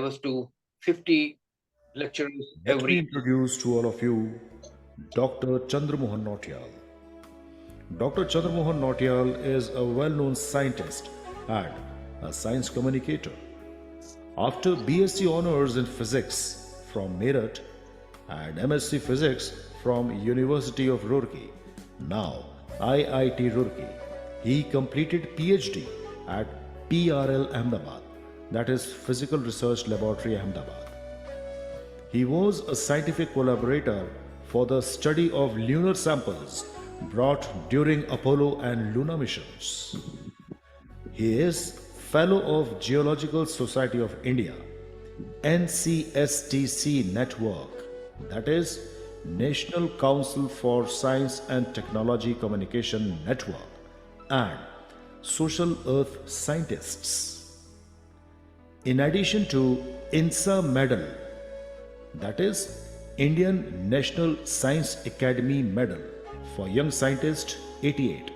was to 50 lecturers Let me every. introduce to all of you Dr. Chandramohan Nautiyal. Dr. Chandramohan Nautiyal is a well known scientist and a science communicator. After BSc Honours in Physics from Meerut and MSc Physics from University of Roorkee, now IIT Roorkee, he completed PhD at PRL Ahmedabad, that is Physical Research Laboratory Ahmedabad. He was a scientific collaborator for the study of lunar samples brought during Apollo and Luna missions. He is Fellow of Geological Society of India, NCSTC Network, that is National Council for Science and Technology Communication Network, and Social Earth Scientists. In addition to INSA Medal, that is Indian National Science Academy Medal for Young Scientist 88,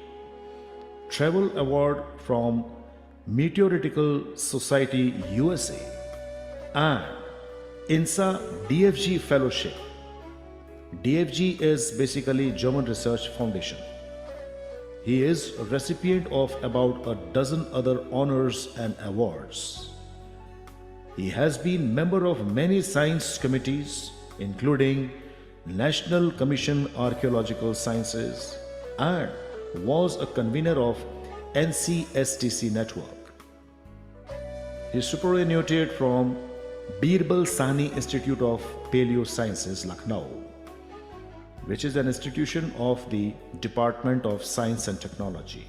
Travel Award from Meteoritical Society USA, and INSA DFG Fellowship. DFG is basically German Research Foundation. He is a recipient of about a dozen other honors and awards. He has been member of many science committees, including National Commission Archaeological Sciences, and was a convener of NCSTC Network. He superannuated from Birbal Sahni Institute of Paleosciences, Lucknow, which is an institution of the Department of Science and Technology.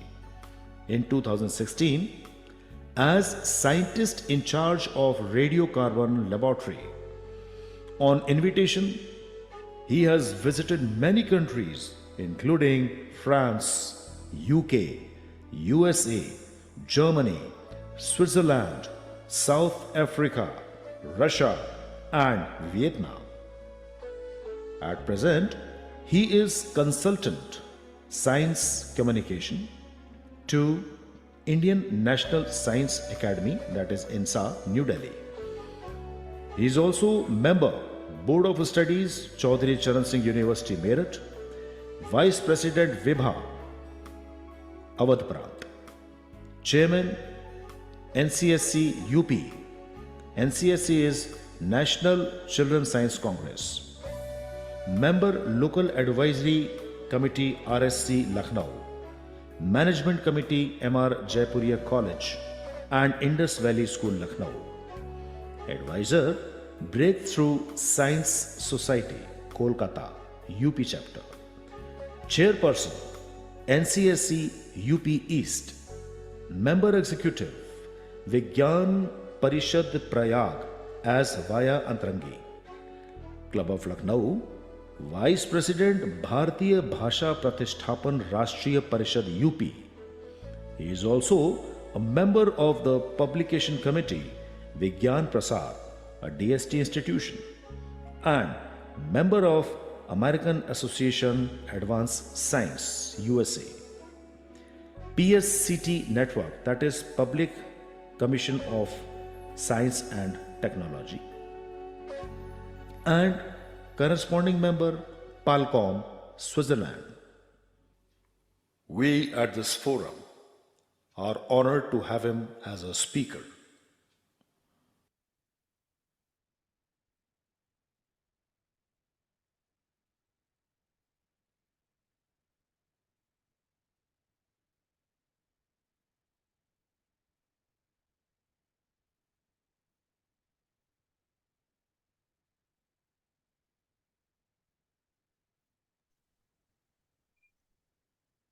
In 2016, as scientist in charge of radiocarbon laboratory. On invitation, he has visited many countries including France, UK, USA, Germany, Switzerland, South Africa, Russia, and Vietnam. At present, he is consultant science communication to Indian National Science Academy, that is INSA, New Delhi. He is also member Board of Studies, Chaudhary Charan Singh University, Meerut, Vice President Vibha, Awadh Prant, Chairman NCSC UP. NCSC is National Children Science Congress. Member Local Advisory Committee RSC Lucknow, Management Committee MR Jaipuria College and Indus Valley School Lucknow. Advisor Breakthrough Science Society Kolkata UP chapter. Chairperson NCSC UP East. Member Executive Vigyan Parishad Prayag as via Antrangi. Club of Lucknow, Vice President Bharatiya Bhasha Pratishthapan Rashtriya Parishad UP. He is also a member of the Publication Committee Vigyan Prasar, a DST institution, and member of American Association Advanced Science USA. PSCT Network, that is Public Commission of Science and Technology, and corresponding member Palcom, Switzerland. We at this forum are honored to have him as a speaker.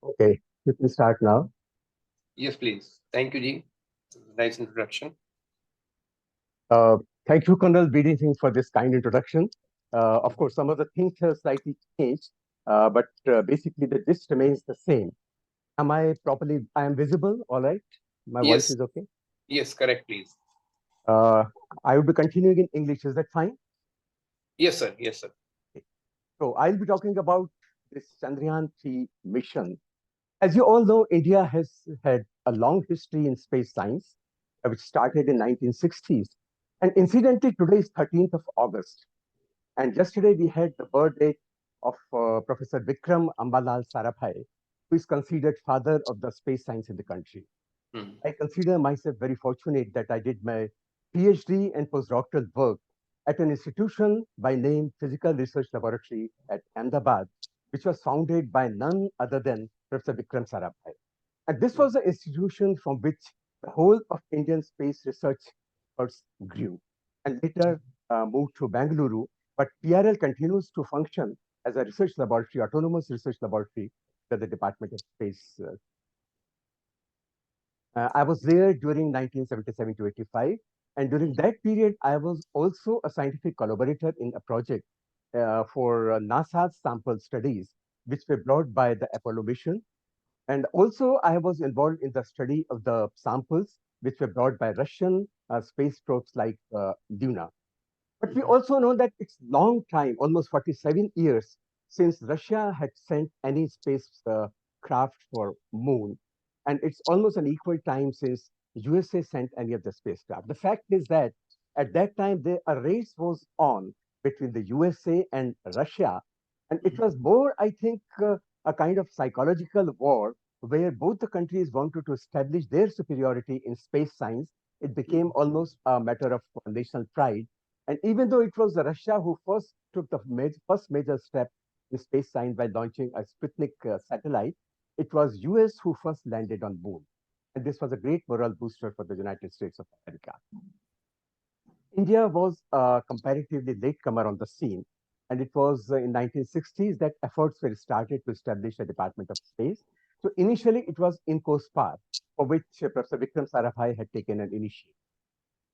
Okay, you can start now. Yes, please. Thank you, Ji. Nice introduction. Uh, Thank you, Colonel BD Singh, for this kind introduction. Of course, some of the things have slightly changed, but basically the gist remains the same. Am I properly? I am visible. All right. My voice Yes, is okay. yes, correct, please. Uh, I will be continuing in English. Is that fine? Yes, sir. Yes, sir. So I'll be talking about this Chandrayaan 3 mission. As you all know, India has had a long history in space science, which started in 1960s. And incidentally, today is 13th of August. And yesterday we had the birthday of Professor Vikram Ambalal Sarabhai, who is considered father of the space science in the country. Hmm. I consider myself very fortunate that I did my PhD and postdoctoral work at an institution by name Physical Research Laboratory at Ahmedabad, which was founded by none other than Professor Vikram Sarabhai. And this was the institution from which the whole of Indian space research efforts grew and later moved to Bangalore. But PRL continues to function as a research laboratory, autonomous research laboratory at the Department of Space. I was there during 1977 to 85. And during that period, I was also a scientific collaborator in a project for NASA's sample studies, which were brought by the Apollo mission. And also, I was involved in the study of the samples which were brought by Russian space probes like Luna. But we also know that it's long time, almost 47 years, since Russia had sent any space craft for moon. And it's almost an equal time since USA sent any of the spacecraft. The fact is that at that time, a race was on between the USA and Russia. And it was more, I think, a kind of psychological war where both the countries wanted to establish their superiority in space science. It became almost a matter of national pride. And even though it was Russia who first took the first major step in space science by launching a Sputnik satellite, it was US who first landed on moon. And this was a great morale booster for the United States of America. India was a comparatively latecomer on the scene. And it was in 1960s that efforts were started to establish a Department of Space. So initially it was INCOSPAR, for which Professor Vikram Sarabhai had taken an initiative.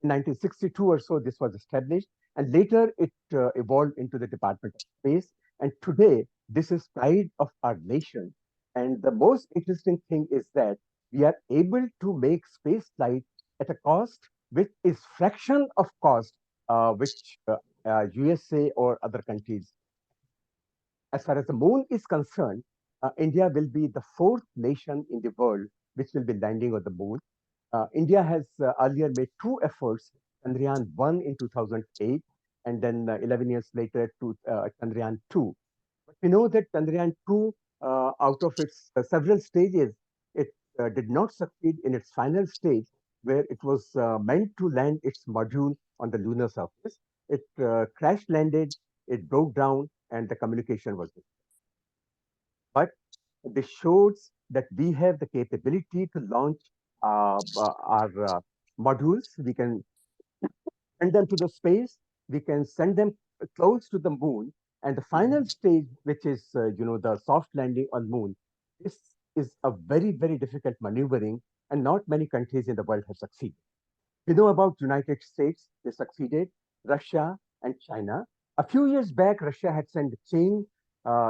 In 1962 or so, this was established, and later it evolved into the Department of Space. And today, this is pride of our nation. And the most interesting thing is that we are able to make space flight at a cost which is fraction of cost which USA or other countries. As far as the moon is concerned, India will be the fourth nation in the world which will be landing on the moon. India has earlier made two efforts, Chandrayaan 1 in 2008, and then 11 years later to Chandrayaan 2. But we know that Chandrayaan 2, out of its several stages, it did not succeed in its final stage, where it was meant to land its module on the lunar surface. It crash landed, it broke down, and the communication was destroyed. But this shows that we have the capability to launch our modules. We can send them to the space. We can send them close to the moon. And the final stage, which is the soft landing on moon, this is a very, very difficult maneuvering, and not many countries in the world have succeeded. We know about United States, they succeeded, Russia and China. A few years back, Russia had sent a chain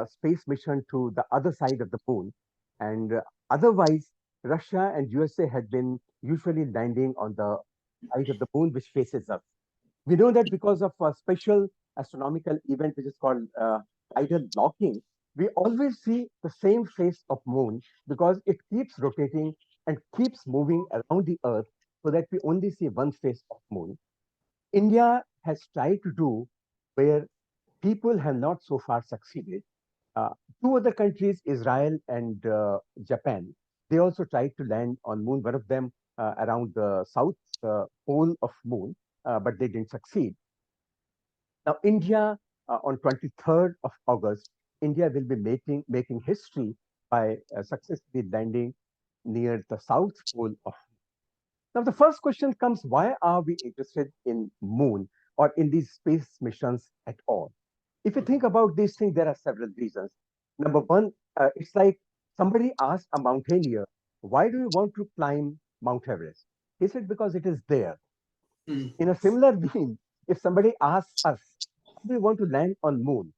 space mission to the other side of the moon. And otherwise, Russia and USA had been usually landing on the side of the moon which faces us. We know that because of a special astronomical event which is called tidal locking, we always see the same face of moon because it keeps rotating and keeps moving around the Earth so that we only see one face of moon. India has tried to do where people have not so far succeeded. Uh, Two other countries, Israel and Japan, they also tried to land on moon, one of them around the south pole of moon, but they didn't succeed. Now, India, on 23rd of August, India will be making history by successfully landing near the south pole of. Now, the first question comes, why are we interested in moon or in these space missions at all? If you think about these things, there are several reasons. Number one, it's like somebody asked a mountaineer, why do you want to climb Mount Everest? He said, because it is there. Hmm. In a similar vein, if somebody asks us, do we want to land on moon?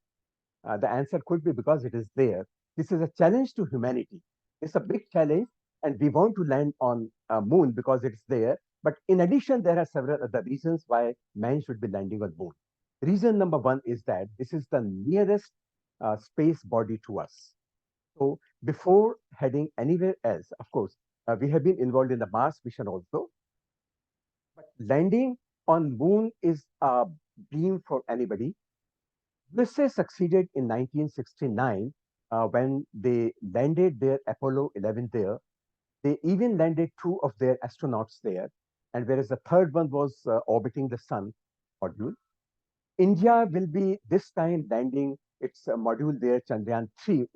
The answer could be because it is there. This is a challenge to humanity. It's a big challenge, and we want to land on moon because it's there. But in addition, there are several other reasons why man should be landing on moon. Reason number one is that this is the nearest space body to us. So before heading anywhere else, of course, we have been involved in the Mars mission also. But landing on moon is a dream for anybody. USA succeeded in 1969 when they landed their Apollo 11 there. They even landed two of their astronauts there, and whereas the third one was orbiting the sun module. India will be this time landing its module there, Chandrayaan 3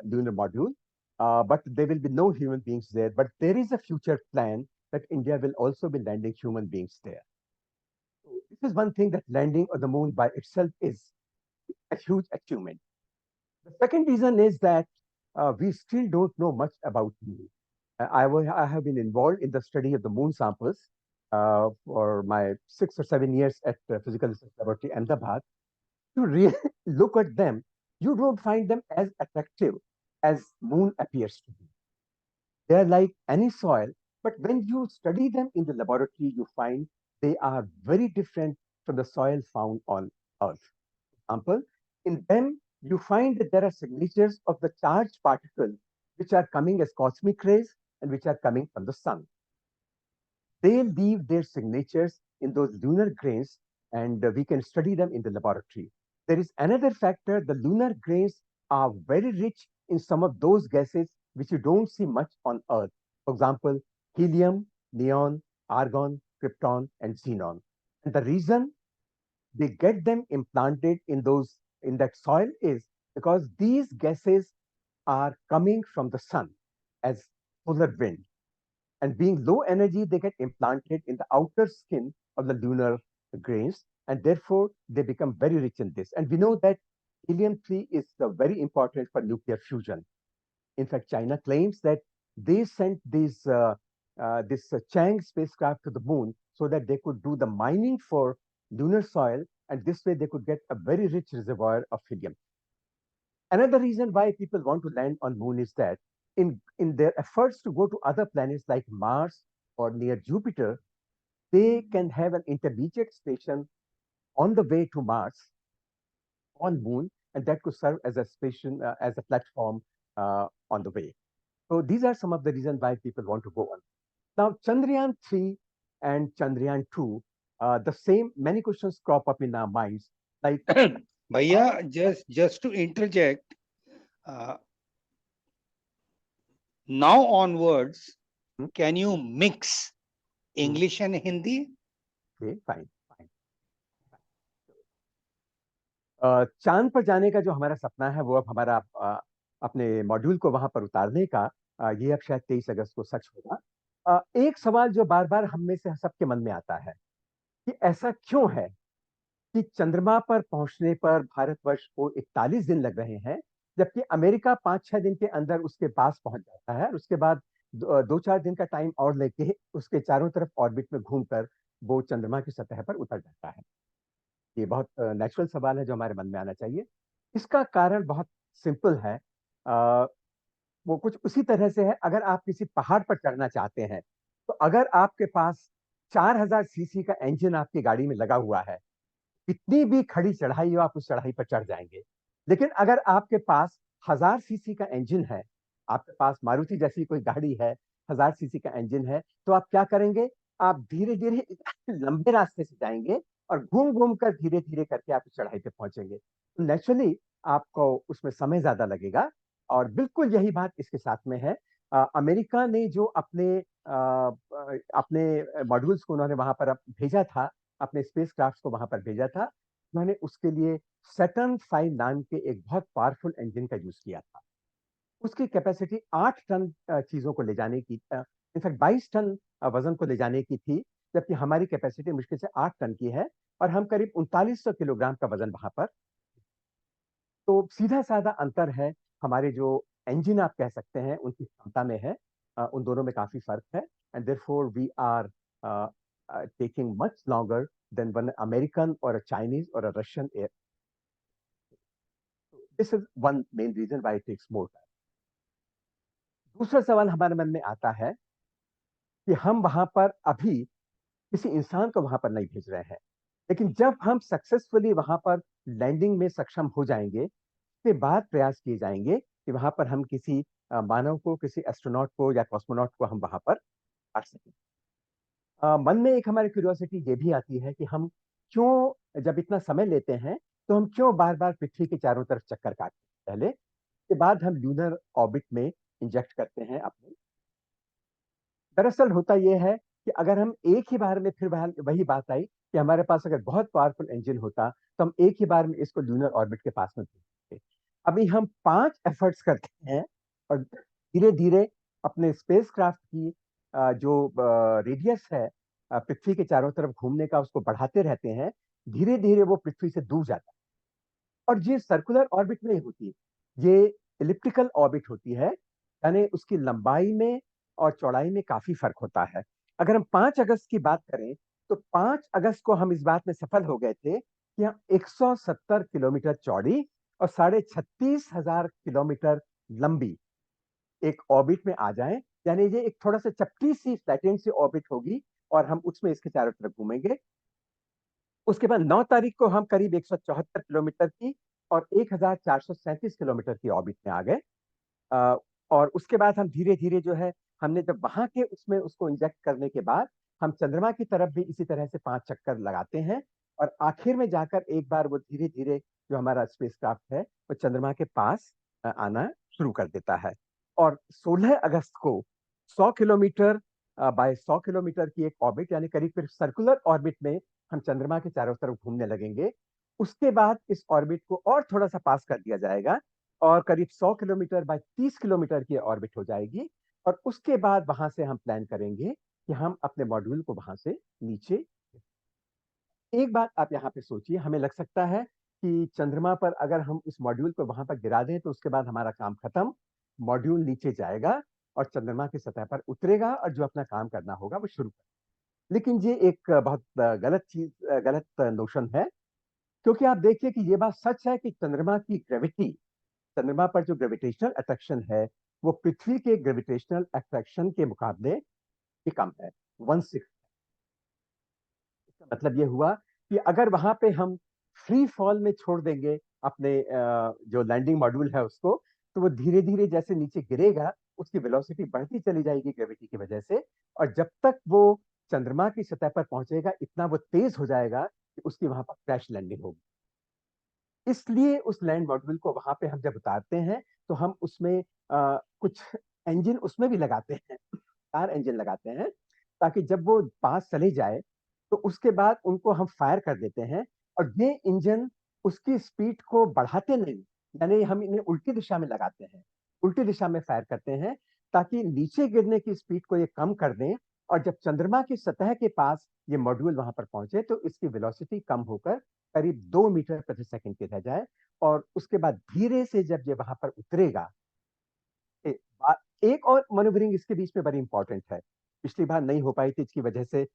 lunar module, but there will be no human beings there. But there is a future plan that India will also be landing human beings there. So this is one thing, that landing on the moon by itself is a huge achievement. The second reason is that we still don't know much about moon. I have been involved in the study of the moon samples for my 6 or 7 years at Physical Research Laboratory, Ahmedabad. To really look at them, you don't find them as attractive as moon appears to be. They're like any soil, but when you study them in the laboratory, you find they are very different from the soil found on Earth. For example, in them, you find that there are signatures of the charged particles which are coming as cosmic rays and which are coming from the sun. They leave their signatures in those lunar grains, and we can study them in the laboratory. There is another factor: the lunar grains are very rich in some of those gases which you don't see much on Earth. For example, helium, neon, argon, krypton, and xenon. And the reason they get them implanted in that soil is because these gases are coming from the sun as solar wind, and being low energy, they get implanted in the outer skin of the lunar grains, and therefore they become very rich in this. And we know that helium-3 is very important for nuclear fusion. In fact, China claims that they sent this Chang spacecraft to the moon so that they could do the mining for lunar soil, and this way they could get a very rich reservoir of helium. Another reason why people want to land on moon is that in their efforts to go to other planets like Mars or near Jupiter, they can have an intermediate station on the way to Mars, on moon, and that could serve as a station, as a platform on the way. So these are some of the reasons why people want to go on. Now, Chandrayaan 3 and Chandrayaan 2, many questions crop up in our minds. Like, Bhaiya, just to interject, uh, now onwards, Hmm? can you mix English and Hindi? okay, fine. चांद पर जाने का जो हमारा सपना है, वो अब हमारा अपने मॉड्यूल को वहां पर उतारने का, ये अब शायद 23 अगस्त को सच होगा। एक सवाल जो बार बार हम में से सबके मन में आता है कि ऐसा क्यों है कि चंद्रमा पर पहुंचने पर भारतवर्ष को 41 दिन लग रहे हैं, जबकि अमेरिका 5-6 दिन के अंदर उसके पास पहुंच जाता है, और उसके बाद 2-4 दिन का टाइम और लेके उसके चारों तरफ ऑर्बिट में घूमकर वो चंद्रमा की सतह पर उतर जाता है। ये बहुत नेचुरल सवाल है जो हमारे मन में आना चाहिए। इसका कारण बहुत सिंपल है। वो कुछ उसी तरह से है, अगर आप किसी पहाड़ पर चढ़ना चाहते हैं, तो अगर आपके पास 4000 सीसी का इंजन आपकी गाड़ी में लगा हुआ है, कितनी भी खड़ी चढ़ाई हो, आप उस चढ़ाई पर चढ़ जाएंगे। लेकिन अगर आपके पास 1000 सीसी का इंजन है, आपके पास मारुति जैसी कोई गाड़ी है, 1000 सीसी का इंजन है, तो आप क्या करेंगे? आप धीरे धीरे लंबे रास्ते से जाएंगे और घूम घूम कर धीरे धीरे करके आप चढ़ाई पे पहुंचेंगे। तो नेचुरली आपको उसमें समय ज्यादा लगेगा, और बिल्कुल यही बात इसके साथ में है। अमेरिका ने जो अपने मॉड्यूल्स को उन्होंने वहां पर भेजा था, अपने स्पेस क्राफ्ट को वहां पर भेजा था, उन्होंने उसके लिए सैटर्न 5 नाम के एक बहुत पावरफुल इंजन का यूज किया था। उसकी कैपेसिटी 8 टन चीजों को ले जाने की, इनफैक्ट 22 टन वजन को ले जाने की थी, जबकि हमारी कैपेसिटी मुश्किल से 8 टन की है, और हम करीब 3900 किलोग्राम का वजन वहां पर। तो सीधा साधा अंतर है, हमारे जो इंजन आप कह सकते हैं उनकी क्षमता में है, उन दोनों में काफी फर्क है, and therefore we are taking much longer than one American or a Chinese or a Russian air. This is one main reason why it takes more time. दूसरा सवाल हमारे मन में आता है कि हम वहां पर अभी किसी इंसान को वहां पर नहीं भेज रहे हैं, लेकिन जब हम सक्सेसफुली वहां पर लैंडिंग में सक्षम हो जाएंगे, उसके बाद प्रयास किए जाएंगे कि वहां पर हम किसी मानव को, किसी एस्ट्रोनॉट को या कॉस्मोनॉट को हम वहां पर आ सकें। मन में एक हमारी क्यूरियोसिटी ये भी आती है कि हम क्यों, जब इतना समय लेते हैं, तो हम क्यों बार बार पृथ्वी के चारों तरफ चक्कर काटते हैं पहले, के बाद हम लूनर ऑर्बिट में इंजेक्ट करते हैं अपने। दरअसल होता यह है कि अगर हम एक ही बार में, फिर वही बात आई कि हमारे पास अगर बहुत पावरफुल इंजन होता तो हम एक ही बार में इसको लूनर ऑर्बिट के पास में भेजते। अभी हम 5 एफर्ट्स करते हैं और धीरे धीरे अपने स्पेसक्राफ्ट की जो रेडियस है पृथ्वी के चारों तरफ घूमने का, उसको बढ़ाते रहते हैं। धीरे धीरे वो पृथ्वी से दूर जाता है। और ये सर्कुलर ऑर्बिट नहीं होती, ये इलिप्टिकल ऑर्बिट होती है, यानी उसकी लंबाई में और चौड़ाई में काफी फर्क होता है। अगर हम 5 अगस्त की बात करें, तो 5 अगस्त को हम इस बात में सफल हो गए थे कि हम 170 किलोमीटर चौड़ी और 36,500 किलोमीटर लंबी एक ऑर्बिट में आ जाएं। यानी ये एक थोड़ा सा चपटी सी फ्लैटेंड सी ऑर्बिट होगी और हम उसमें इसके चारों तरफ घूमेंगे। उसके बाद 9 तारीख को हम करीब 174 किलोमीटर की और 1437 किलोमीटर की ऑर्बिट में आ गए। अ, और उसके बाद हम धीरे-धीरे जो है, हमने जब वहां के उसमें उसको इंजेक्ट करने के बाद हम चंद्रमा की तरफ भी इसी तरह से 5 चक्कर लगाते हैं और आखिर में जाकर एक बार वो धीरे-धीरे जो हमारा स्पेसक्राफ्ट है, वो चंद्रमा के पास आना शुरू कर देता है। और 16 अगस्त को 100 किलोमीटर बाय 100 किलोमीटर की एक ऑर्बिट, यानी करीब-करीब सर्कुलर ऑर्बिट में हम चंद्रमा के चारों तरफ घूमने लगेंगे। उसके बाद इस ऑर्बिट को और थोड़ा-सा पास कर दिया जाएगा और करीब 100 किलोमीटर बाय 30 किलोमीटर की ऑर्बिट हो जाएगी और उसके बाद वहां से हम प्लान करेंगे कि हम अपने मॉड्यूल को वहां से नीचे। एक बात आप यहाँ पे सोचिए, हमें लग सकता है कि चंद्रमा पर अगर हम उस मॉड्यूल को वहां पर गिरा दें तो उसके बाद हमारा काम खत्म, मॉड्यूल नीचे जाएगा और चंद्रमा की सतह पर उतरेगा और जो अपना काम करना होगा वो शुरू करेगा। लेकिन ये एक बहुत गलत चीज, गलत नोशन है, क्योंकि आप देखिए कि ये बात सच है कि चंद्रमा की ग्रेविटी, चंद्रमा पर जो ग्रेविटेशनल अट्रैक्शन है, वो पृथ्वी के ग्रेविटेशनल अट्रैक्शन के मुकाबले ही कम है, 1/6। इसका मतलब ये हुआ कि अगर वहां पे हम फ्री फॉल में छोड़ देंगे अपने जो लैंडिंग मॉड्यूल है उसको, तो वो धीरे धीरे जैसे नीचे गिरेगा, उसकी वेलोसिटी बढ़ती चली जाएगी ग्रेविटी की वजह से, और जब तक वो चंद्रमा की सतह पर पहुंचेगा इतना वो तेज हो जाएगा कि उसकी वहां पर क्रैश लैंडिंग होगी। इसलिए उस लैंड मॉड्यूल को वहां पे हम जब उतारते हैं तो हम उसमें कुछ इंजन उसमें भी लगाते हैं, 4 इंजन लगाते हैं, ताकि जब वो पास चले जाए तो उसके बाद उनको हम फायर कर देते हैं। और ये इंजन उसकी स्पीड को बढ़ाते नहीं, यानी हम इन्हें उल्टी दिशा में लगाते हैं, उल्टी दिशा में फायर करते हैं, ताकि नीचे गिरने की स्पीड को ये कम कर दें और जब चंद्रमा की सतह के पास ये मॉड्यूल वहां पर पहुंचे तो इसकी वेलोसिटी कम होकर करीब 2 मीटर प्रति सेकंड की रह जाए। और उसके बाद धीरे से जब ये वहां पर उतरेगा, एक और मैन्युवरिंग इसके बीच में बड़ी इंपॉर्टेंट है, पिछली बार नहीं हो पाई थी, इसकी वजह से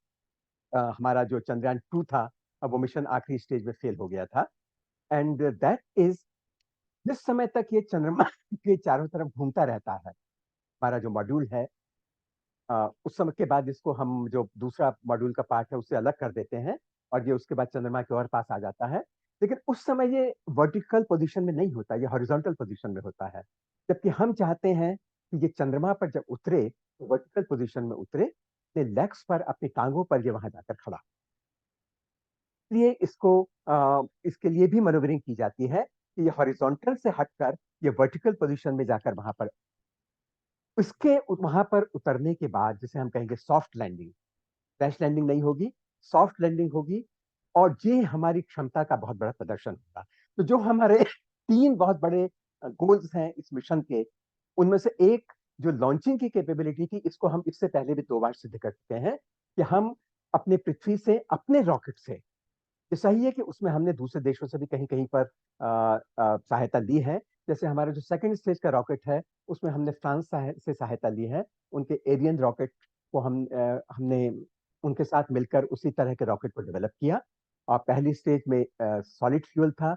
हमारा जो चंद्रयान 2 था, अब वो मिशन आखिरी स्टेज में फेल हो गया था। एंड दैट इज, जिस समय तक ये चंद्रमा के चारों तरफ घूमता रहता है, हमारा जो मॉड्यूल है, उस समय के बाद इसको हम जो दूसरा मॉड्यूल का पार्ट है उससे अलग कर देते हैं और ये उसके बाद चंद्रमा के और पास आ जाता है। लेकिन उस समय ये वर्टिकल पोजीशन में नहीं होता, ये हॉरिजॉन्टल पोजीशन में होता है। जबकि हम चाहते हैं कि ये चंद्रमा पर जब उतरे तो वर्टिकल पोजीशन में उतरे, अपने लेग्स पर, अपनी टांगों पर ये वहां जाकर खड़ा। इसलिए इसको इसके लिए भी मैन्युवरिंग की जाती है कि ये हॉरिजॉन्टल से हटकर ये वर्टिकल पोजीशन में जाकर वहां पर, उसके वहां पर उतरने के बाद जिसे हम कहेंगे सॉफ्ट लैंडिंग, क्रैश लैंडिंग नहीं होगी, सॉफ्ट लैंडिंग होगी। और ये हमारी क्षमता का बहुत बड़ा प्रदर्शन होगा। तो जो हमारे 3 बहुत बड़े गोल्स हैं इस मिशन के, उनमें से एक जो लॉन्चिंग की कैपेबिलिटी थी, इसको हम इससे पहले भी 2 बार सिद्ध कर चुके हैं कि हम अपने पृथ्वी से अपने रॉकेट से, ये सही है कि उसमें हमने दूसरे देशों से भी कहीं-कहीं पर सहायता ली है। जैसे हमारा जो सेकंड स्टेज का रॉकेट है, उसमें हमने फ्रांस से सहायता ली है। उनके एरियन रॉकेट को हमने उनके साथ मिलकर उसी तरह के रॉकेट को डेवलप किया। और पहली स्टेज में सॉलिड फ्यूल था,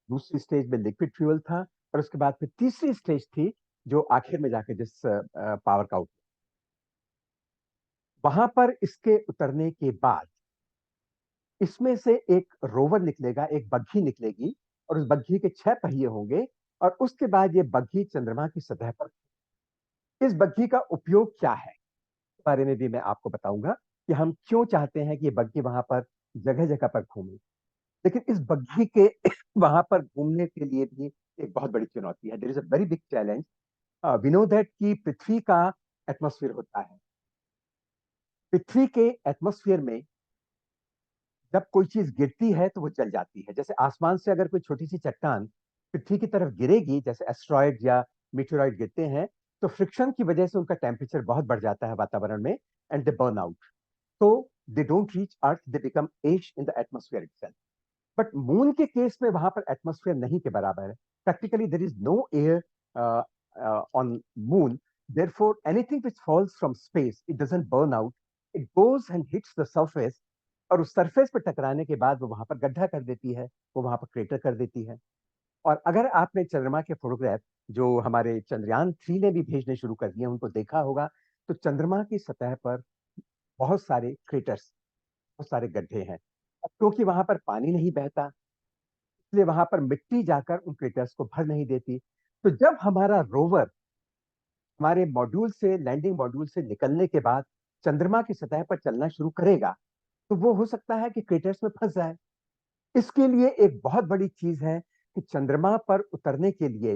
दूसरी स्टेज में लिक्विड फ्यूल था और उसके बाद फिर तीसरी स्टेज थी जो आखिर में जाके जिस पावर का वहां पर इसके उतरने के बाद इसमें से एक रोवर निकलेगा, एक बग्घी निकलेगी और उस बग्घी के 6 पहिए होंगे और उसके बाद ये बग्घी चंद्रमा की सतह पर, इस बग्घी का उपयोग क्या है, इस बारे में भी मैं आपको बताऊंगा। कि हम क्यों चाहते हैं कि ये बग्घी वहां पर जगह जगह पर घूमे। लेकिन इस बग्घी के वहां पर घूमने के लिए भी एक बहुत बड़ी चुनौती है। There is a very big challenge. We know that कि पृथ्वी का एटमॉस्फेयर होता है। पृथ्वी के एटमॉस्फेयर में जब कोई चीज गिरती है तो वो जल जाती है। जैसे आसमान से अगर कोई छोटी सी चट्टान पृथ्वी की तरफ गिरेगी, जैसे एस्ट्रॉइड या मीटेरॉइड गिरते हैं, तो फ्रिक्शन की वजह से उनका टेम्परेचर बहुत बढ़ जाता है वातावरण में, एंड दे बर्न आउट। तो they don't reach earth, they become ash in the atmosphere itself. But moon के केस में वहां पर एटमॉस्फेयर नहीं के बराबर है। Practically there is no air on moon. therefore anything which falls from space, it doesn't burn out, it goes and hits the surface, और उस सरफेस पर टकराने के बाद वो वहां पर गड्ढा कर देती है, वो वहां पर क्रेटर कर देती है। और अगर आपने चंद्रमा के फोटोग्राफ जो हमारे चंद्रयान 3 ने भी भेजने शुरू कर दिए उनको देखा होगा, तो चंद्रमा की सतह पर बहुत सारे क्रेटर्स, बहुत सारे गड्ढे हैं। अब क्योंकि वहां पर पानी नहीं बहता, इसलिए वहां पर मिट्टी जाकर उन क्रेटर्स को भर नहीं देती। तो जब हमारा रोवर हमारे मॉड्यूल से, लैंडिंग मॉड्यूल से निकलने के बाद चंद्रमा की सतह पर चलना शुरू करेगा, तो वो हो सकता है कि क्रेटर्स में फंस जाए। इसके लिए एक बहुत बड़ी चीज है कि चंद्रमा पर उतरने के लिए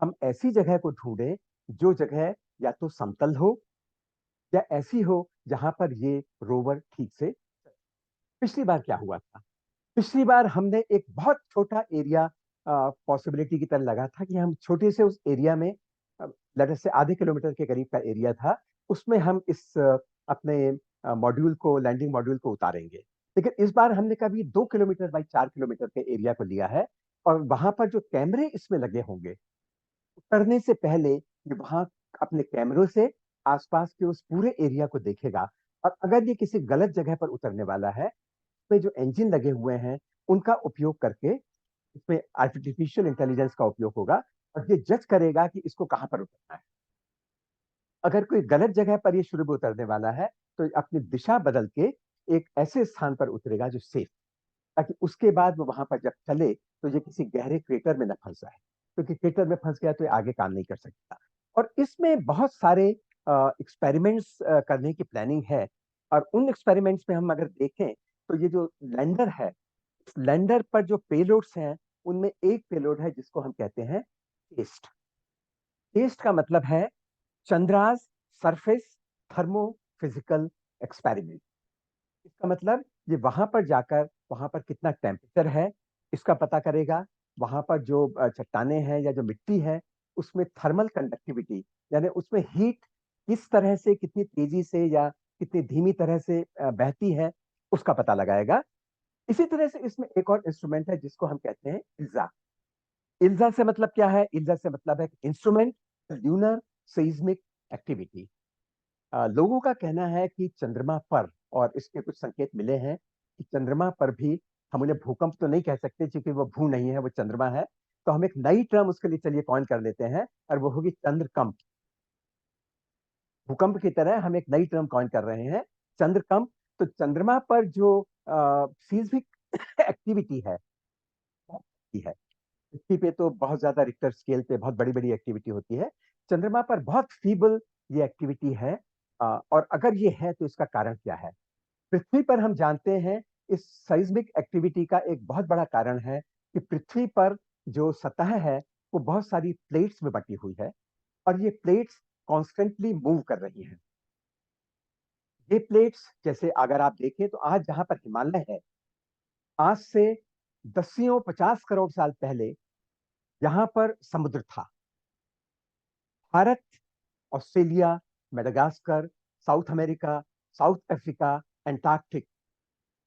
हम ऐसी जगह को ढूंढें जो जगह या तो समतल हो या ऐसी हो जहां पर ये रोवर ठीक से। पिछली बार क्या हुआ था? पिछली बार हमने एक बहुत छोटा एरिया पॉसिबिलिटी की तरह लगा था कि हम छोटे से उस एरिया में, लेट अस से आधे किलोमीटर के करीब का एरिया था, उसमें हम इस अपने मॉड्यूल को, लैंडिंग मॉड्यूल को उतारेंगे। लेकिन इस बार हमने कभी 2 किलोमीटर बाई 4 किलोमीटर के एरिया को लिया है, और वहां पर जो कैमरे इसमें लगे होंगे, उतरने से पहले ये वहां अपने कैमरों से आसपास के उस पूरे एरिया को देखेगा। और अगर ये किसी गलत जगह पर उतरने वाला है, पे जो इंजन लगे हुए हैं उनका उपयोग करके, इसमें आर्टिफिशियल इंटेलिजेंस का उपयोग होगा, और ये जज करेगा कि इसको कहां पर उतरना है। अगर कोई गलत जगह पर ये शुरू में उतरने वाला है, तो अपनी दिशा बदल के एक ऐसे स्थान पर उतरेगा जो सेफ, ताकि उसके बाद वो वहां पर जब चले तो ये किसी गहरे क्रेटर में न फंस जाए, क्योंकि क्रेटर में फंस गया तो ये आगे काम नहीं कर सकता। और इसमें बहुत सारे एक्सपेरिमेंट्स करने की प्लानिंग है। और उन एक्सपेरिमेंट्स में हम अगर देखें, तो ये जो लैंडर है, लैंडर पर जो पेलोड्स हैं, उनमें एक पेलोड है जिसको हम कहते हैं टेस्ट। टेस्ट का मतलब है Chandra's surface thermo physical experiment. इसका मतलब ये वहां पर जाकर वहां पर कितना टेम्परेचर है इसका पता करेगा। वहां पर जो चट्टाने हैं या जो मिट्टी है, उसमें थर्मल कंडक्टिविटी, यानी उसमें हीट किस तरह से, कितनी तेजी से या कितनी धीमी तरह से बहती है, उसका पता लगाएगा। इसी तरह से इसमें एक और इंस्ट्रूमेंट है जिसको हम कहते हैं इल्जा। इल्जा से मतलब क्या है? इल्जा से मतलब है इंस्ट्रूमेंट ल्यूनर सेइस्मिक एक्टिविटी। लोगों का कहना है कि चंद्रमा पर, और इसके कुछ संकेत मिले हैं कि चंद्रमा पर भी, हम उन्हें भूकंप तो नहीं कह सकते क्योंकि वो भू नहीं है, वो चंद्रमा है। तो हम एक नई टर्म उसके लिए चलिए कॉइन कर लेते हैं, और वो होगी चंद्रकंप। भूकंप की तरह हम एक नई टर्म कॉइन कर रहे हैं, चंद्रकंप। तो चंद्रमा पर जो सीस्मिक एक्टिविटी है, की है, पृथ्वी पे तो बहुत ज्यादा रिक्टर स्केल पे बहुत बड़ी बड़ी एक्टिविटी होती है। चंद्रमा पर बहुत फीबल ये एक्टिविटी है। और अगर ये है तो इसका कारण क्या है? पृथ्वी पर हम जानते हैं इस साइज्मिक एक्टिविटी का एक बहुत बड़ा कारण है कि पृथ्वी पर जो सतह है वो बहुत सारी प्लेट्स में बटी हुई है, और ये प्लेट्स कॉन्स्टेंटली मूव कर रही हैं। ये प्लेट्स, जैसे अगर आप देखें तो आज जहां पर हिमालय है, आज से दसियों 50 करोड़ साल पहले यहाँ पर समुद्र था। Bharat, Australia, Madagascar, south America, south Africa, Antarctic,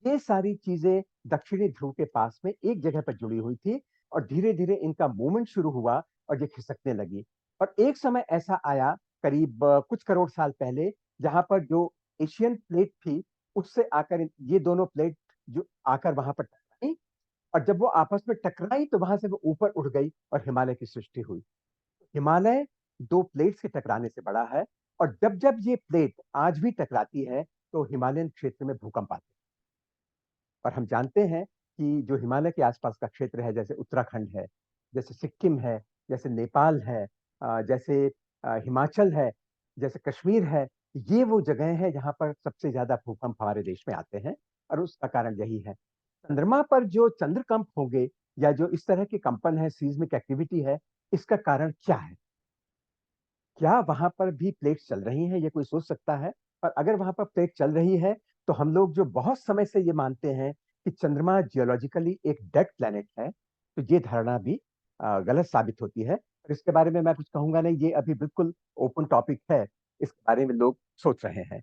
ये सारी चीजें दक्षिणी ध्रुव के पास में एक जगह पर जुड़ी हुई थी, और धीरे धीरे इनका मूवमेंट शुरू हुआ और ये खिसकने लगी। और एक समय ऐसा आया, करीब कुछ करोड़ साल पहले, जहां पर जो एशियन प्लेट थी, उससे आकर ये दोनों प्लेट जो आकर वहां पर टकराई, और जब वो आपस में टकराई तो वहां से वो ऊपर उठ गई और हिमालय की सृष्टि हुई। हिमालय दो प्लेट्स के टकराने से बड़ा है, और जब जब ये प्लेट आज भी टकराती है तो हिमालयन क्षेत्र में भूकंप आते हैं। और हम जानते हैं कि जो हिमालय के आसपास का क्षेत्र है, जैसे उत्तराखंड है, जैसे सिक्किम है, जैसे नेपाल है, जैसे हिमाचल है, जैसे कश्मीर है, ये वो जगह है जहां पर सबसे ज्यादा भूकंप हमारे देश में आते हैं, और उसका कारण यही है। चंद्रमा पर जो चंद्रकंप होंगे या जो इस तरह के कंपन है, सीस्मिक एक्टिविटी है, इसका कारण क्या है? क्या वहां पर भी प्लेट्स चल रही हैं, ये कोई सोच सकता है? और अगर वहां पर प्लेट चल रही है, तो हम लोग जो बहुत समय से ये मानते हैं कि चंद्रमा जियोलॉजिकली एक डेड प्लेनेट है, तो ये धारणा भी गलत साबित होती है। और इसके बारे में मैं कुछ कहूंगा नहीं, ये अभी बिल्कुल ओपन टॉपिक है, इसके बारे में लोग सोच रहे हैं।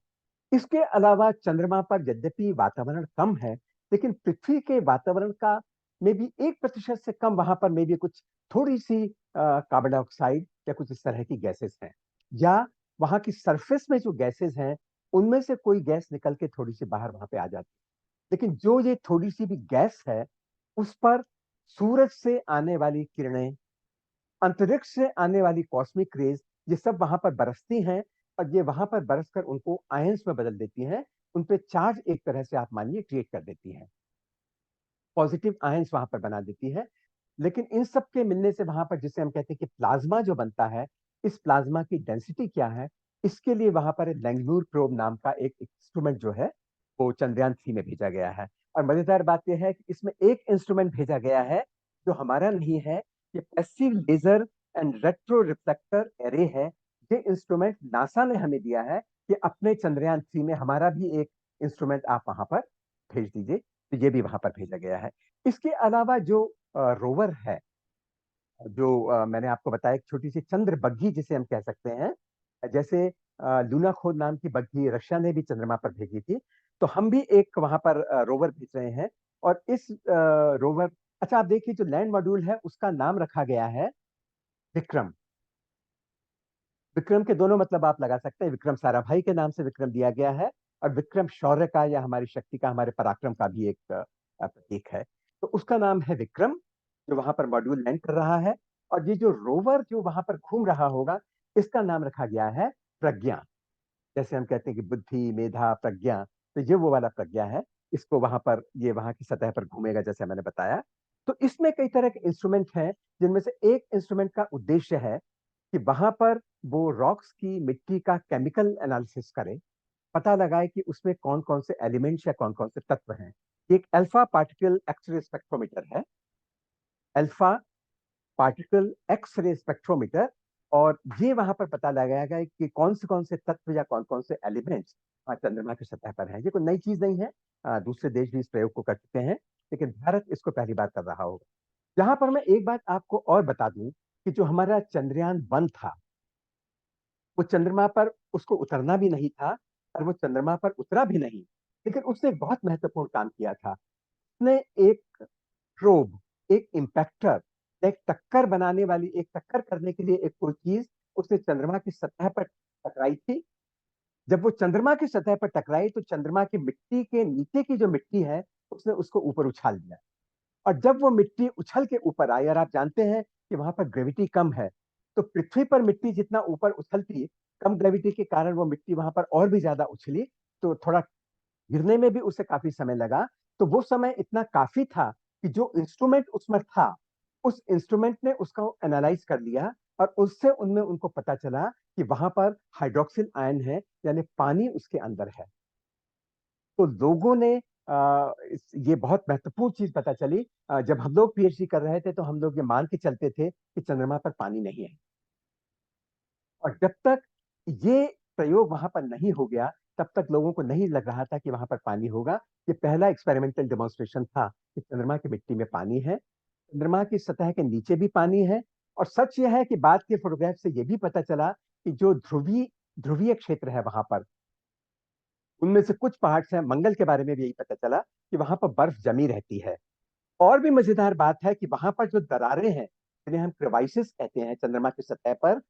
इसके अलावा चंद्रमा पर यद्यपि वातावरण कम है, लेकिन पृथ्वी के वातावरण का में भी 1% से कम वहां पर में भी कुछ थोड़ी सी कार्बन डाइऑक्साइड या कुछ इस तरह की गैसेस हैं, या वहां की सरफेस में जो गैसेस हैं उनमें से कोई गैस निकल के थोड़ी सी बाहर वहां पे आ जाती है। लेकिन जो ये थोड़ी सी भी गैस है, उस पर सूरज से आने वाली किरणें, अंतरिक्ष से आने वाली कॉस्मिक रेज, ये सब वहां पर बरसती हैं, और ये वहां पर बरस कर उनको आयंस में बदल देती हैं। उन पे चार्ज एक तरह से आप मानिए क्रिएट कर देती हैं, पॉजिटिव आयंस वहां पर बना देती है। लेकिन इन सब के मिलने से वहां पर, जिसे हम कहते हैं कि प्लाज्मा जो बनता है, इस प्लाज्मा की डेंसिटी क्या है, इसके लिए वहां पर लैंगमूर प्रोब नाम का एक इंस्ट्रूमेंट जो है वो चंद्रयान 3 में भेजा गया है। और मजेदार बात यह है कि इसमें एक इंस्ट्रूमेंट भेजा गया है जो हमारा नहीं है, ये passive laser and retroreflector array है। ये इंस्ट्रूमेंट नासा ने हमें दिया है कि अपने चंद्रयान 3 में हमारा भी एक इंस्ट्रूमेंट आप वहां पर भेज दीजिए, तो ये भी वहां पर भेजा गया है। इसके अलावा जो रोवर है, जो मैंने आपको बताया, एक छोटी सी चंद्र बग्घी जिसे हम कह सकते हैं, जैसे लूना खोद नाम की बग्घी रशिया ने भी चंद्रमा पर भेजी थी, तो हम भी एक वहां पर रोवर भेज रहे हैं। और इस रोवर, अच्छा आप देखिए, जो लैंड मॉड्यूल है उसका नाम रखा गया है विक्रम। विक्रम के दोनों मतलब आप लगा सकते हैं, विक्रम साराभाई के नाम से विक्रम दिया गया है, और विक्रम शौर्य का या हमारी शक्ति का, हमारे पराक्रम का भी एक प्रतीक है। तो उसका नाम है विक्रम, जो वहां पर मॉड्यूल लैंड कर रहा है। और ये जो रोवर जो वहां पर घूम रहा होगा, इसका नाम रखा गया है प्रज्ञा। जैसे हम कहते हैं कि बुद्धि, मेधा, प्रज्ञा, तो ये वो वाला प्रज्ञा है। इसको वहां पर, ये वहां की सतह पर घूमेगा जैसे मैंने बताया। तो इसमें कई तरह के इंस्ट्रूमेंट हैं, जिनमें से एक इंस्ट्रूमेंट का उद्देश्य है कि वहां पर वो रॉक्स की, मिट्टी का केमिकल एनालिसिस करे, पता लगाए कि उसमें कौन कौन से एलिमेंट्स या कौन कौन से तत्व हैं। एक अल्फा पार्टिकल एक्सरे स्पेक्ट्रोमीटर है, अल्फा पार्टिकल एक्सरे स्पेक्ट्रोमीटर। और ये वहां पर पता लगाएगा कि कौन से तत्व या कौन कौन से एलिमेंट्स चंद्रमा की सतह पर हैं। ये कोई नई चीज नहीं है, दूसरे देश भी इस प्रयोग को कर चुके हैं, लेकिन भारत इसको पहली बार कर रहा होगा। यहाँ पर मैं एक बात आपको और बता दूं कि जो हमारा चंद्रयान 1 था, वो चंद्रमा पर उसको उतरना भी नहीं था, और वो चंद्रमा पर उतरा भी नहीं, लेकिन उसने एक बहुत महत्वपूर्ण काम किया था। उसने एक प्रोब, एक इम्पैक्टर, एक टक्कर बनाने वाली, एक टक्कर करने के लिए एक कोई चीज उसने चंद्रमा की सतह पर टकराई थी। जब वो चंद्रमा की सतह पर टकराई, तो चंद्रमा की मिट्टी के नीचे की जो मिट्टी है, उसने उसको ऊपर उछाल दिया। और जब वो मिट्टी उछल के ऊपर आई, और आप जानते हैं कि वहां पर ग्रेविटी कम है, तो पृथ्वी पर मिट्टी जितना ऊपर उछलती, कम ग्रेविटी के कारण वो मिट्टी वहां पर और भी ज्यादा उछली, तो थोड़ा गिरने में भी उसे काफी समय लगा। तो वो समय इतना काफी था कि जो इंस्ट्रूमेंट उसमें था, उस इंस्ट्रूमेंट ने उसका एनालाइज कर लिया, और उससे उनमें उनको पता चला कि वहां पर हाइड्रोक्सिल आयन है, यानी पानी उसके अंदर है। तो लोगों ने ये बहुत महत्वपूर्ण चीज पता चली। जब हम लोग पीएचडी कर रहे थे, तो हम लोग ये मान के चलते थे कि चंद्रमा पर पानी नहीं है। और जब तक ये प्रयोग वहां पर नहीं हो गया, तब तक लोगों को नहीं लग रहा था कि वहां पर पानी होगा। ये पहला एक्सपेरिमेंटल डेमोन्स्ट्रेशन था कि चंद्रमा की मिट्टी में पानी है, चंद्रमा की सतह के नीचे भी पानी है। और सच यह है कि बाद के फोटोग्राफ से यह भी पता चला कि जो ध्रुवीय क्षेत्र है वहां पर, उनमें से कुछ पहाड़ हैं, मंगल के बारे में भी यही पता चला कि वहां पर बर्फ जमी रहती है। और भी मजेदार बात है कि वहां पर जो दरारें हैं, जिन्हें हम क्रेवाइसिस कहते हैं चंद्रमा की सतह पर,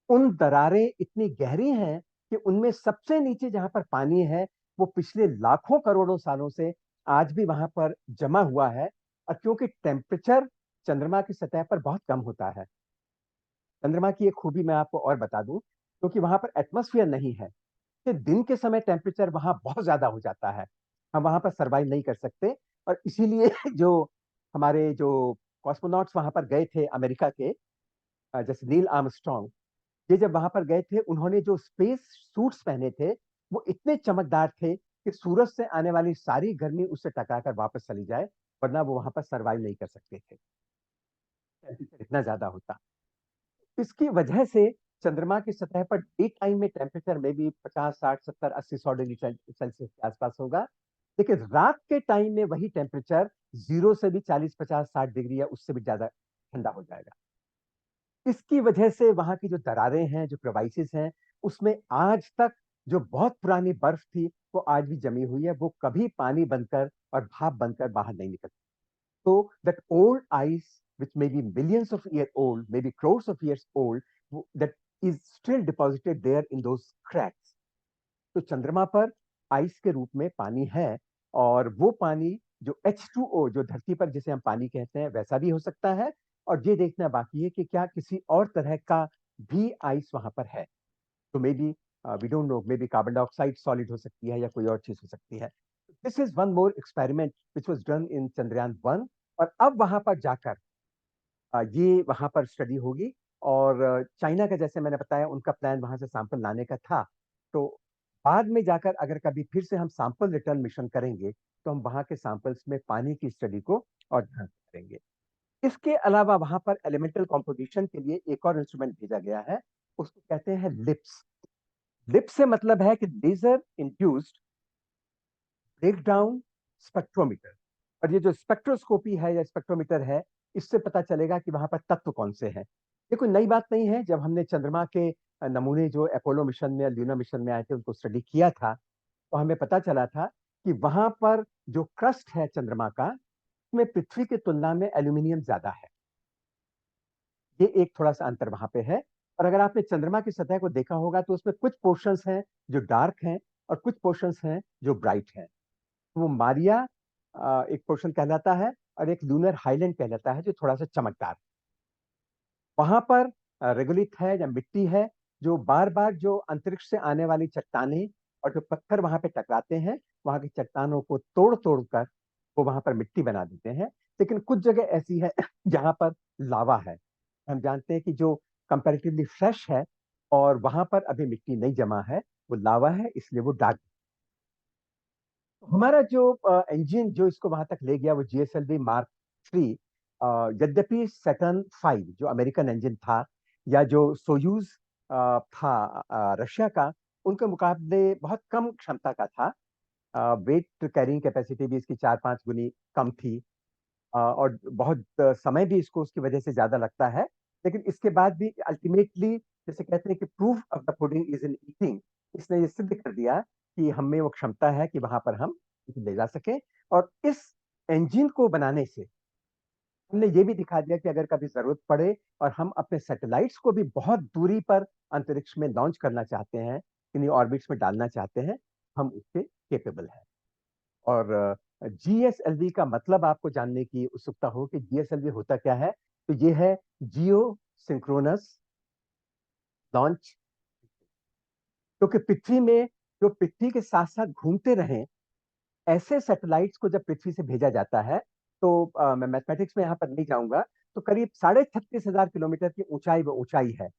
उन दरारें इतनी गहरी हैं कि उनमें सबसे नीचे जहां पर पानी है, वो पिछले लाखों करोड़ों सालों से आज भी वहां पर जमा हुआ है। और क्योंकि टेम्परेचर चंद्रमा की सतह पर बहुत कम होता है, चंद्रमा की एक खूबी मैं आपको और बता दूं, क्योंकि वहां पर एटमॉस्फेयर नहीं है, कि दिन के समय टेम्परेचर वहां बहुत ज्यादा हो जाता है, हम वहां पर सरवाइव नहीं कर सकते। और इसीलिए जो हमारे जो कॉस्मोनॉट्स वहां पर गए थे अमेरिका के, जैसे नील आर्मस्ट्रॉन्ग, ये जब वहां पर गए थे, उन्होंने जो स्पेस सूट्स पहने थे वो इतने चमकदार थे कि सूरज से आने वाली सारी गर्मी उससे टकराकर वापस चली जाए, वरना वो वहां पर सरवाइव नहीं कर सकते थे, टेम्परेचर इतना ज्यादा होता। इसकी वजह से चंद्रमा की सतह पर डे टाइम में टेम्परेचर में भी 50, 60, 70, 80, 100 डिग्री सेल्सियस के आसपास होगा, लेकिन रात के टाइम में वही टेम्परेचर 0 से भी 40, 50, 60 डिग्री या उससे भी ज्यादा ठंडा हो जाएगा। इसकी वजह से वहां की जो दरारें हैं, जो क्रेवाइसेस हैं, उसमें आज तक जो बहुत पुरानी बर्फ थी वो आज भी जमी हुई है, वो कभी पानी बनकर और भाप बनकर बाहर नहीं निकलती। So that old ice, which may be millions of years old, maybe crores of years old, that is still deposited there in those cracks. तो चंद्रमा पर आइस के रूप में पानी है, और वो पानी जो H2O, जो धरती पर जिसे हम पानी कहते हैं, वैसा भी हो सकता है, और ये देखना बाकी है कि क्या किसी और तरह का भी आइस वहां पर है। तो maybe we don't know, maybe carbon dioxide solid हो सकती है या कोई और चीज हो सकती है। This is one more experiment which was done in Chandrayaan 1, और अब वहां पर जाकर ये वहां पर स्टडी होगी। और चाइना का, जैसे मैंने बताया, उनका प्लान वहां से सैंपल लाने का था। तो बाद में जाकर अगर कभी फिर से हम सैंपल रिटर्न मिशन करेंगे तो हम वहां के सैंपल्स में पानी की स्टडी को और ध्यान से करेंगे। इसके अलावा वहां पर एलिमेंटल कॉम्पोजिशन के लिए एक और इंस्ट्रूमेंट भेजा गया है, उसको कहते हैं लिप्स। लिप्स से मतलब है कि laser induced breakdown spectrometer. और ये जो स्पेक्ट्रोस्कोपी है या स्पेक्ट्रोमीटर है, इससे पता चलेगा कि वहां पर तत्व कौन से हैं। ये कोई नई बात नहीं है। जब हमने चंद्रमा के नमूने जो अपोलो मिशन में, ल्यूना मिशन में आए थे, उनको स्टडी किया था, तो हमें पता चला था कि वहां पर जो क्रस्ट है चंद्रमा का, उसमें पृथ्वी की तुलना में एल्यूमिनियम ज्यादा है। ये एक थोड़ा सा अंतर वहां पे है। और अगर आपने चंद्रमा की सतह को देखा होगा तो उसमें कुछ पोर्शंस हैं जो डार्क हैं और कुछ पोर्शंस हैं जो ब्राइट हैं। वो मारिया एक पोर्शन कहलाता है, और एक लूनर हाईलैंड कहलाता है जो थोड़ा सा चमकदार। वहां पर रेगोलिथ है या मिट्टी है, जो बार बार जो अंतरिक्ष से आने वाली चट्टानें और जो पत्थर वहां पे टकराते हैं, वहां की चट्टानों को तोड़ तोड़ कर वो वहां पर मिट्टी बना देते हैं। लेकिन कुछ जगह ऐसी है जहां पर लावा है। हम जानते हैं कि जो कंपैरेटिवली फ्रेश है और वहां पर अभी मिट्टी नहीं जमा है, वो लावा है, इसलिए वो डार्क। हमारा जो इंजन जो इसको वहां तक ले गया वो GSLV Mark 3। यद्यपि सैटर्न 5 जो अमेरिकन इंजन था, या जो सोयूज था रशिया का, उनके मुकाबले बहुत कम क्षमता का था। वेट कैरिंग कैपेसिटी भी इसकी 4-5 गुनी कम थी। और बहुत समय भी इसको उसकी वजह से ज्यादा लगता है। लेकिन इसके बाद भी अल्टीमेटली, जैसे कहते हैं कि proof of the pudding is in eating, इसने ये सिद्ध कर दिया कि हम में वो क्षमता है कि वहां पर हम इसे ले जा सके। और इस इंजन को बनाने से हमने ये भी दिखा दिया कि अगर कभी जरूरत पड़े और हम अपने सैटेलाइट्स को भी बहुत दूरी पर अंतरिक्ष में लॉन्च करना चाहते हैं, इन्हीं ऑर्बिट्स में डालना चाहते हैं, हम उसके केपेबल हैं। और GSLV का मतलब आपको जानने की उत्सुकता हो कि GSLV होता क्या है, तो ये है जियो सिंक्रोनस लॉन्च। क्योंकि पृथ्वी में, जो पृथ्वी के साथ साथ घूमते रहें, ऐसे सैटेलाइट्स को जब पृथ्वी से भेजा जाता है, तो मैं मैथमेटिक्स में यहाँ पर नहीं जाऊंगा, तो करीब 36,500 किलोमीटर की ऊंचाई वो ऊंचाई है।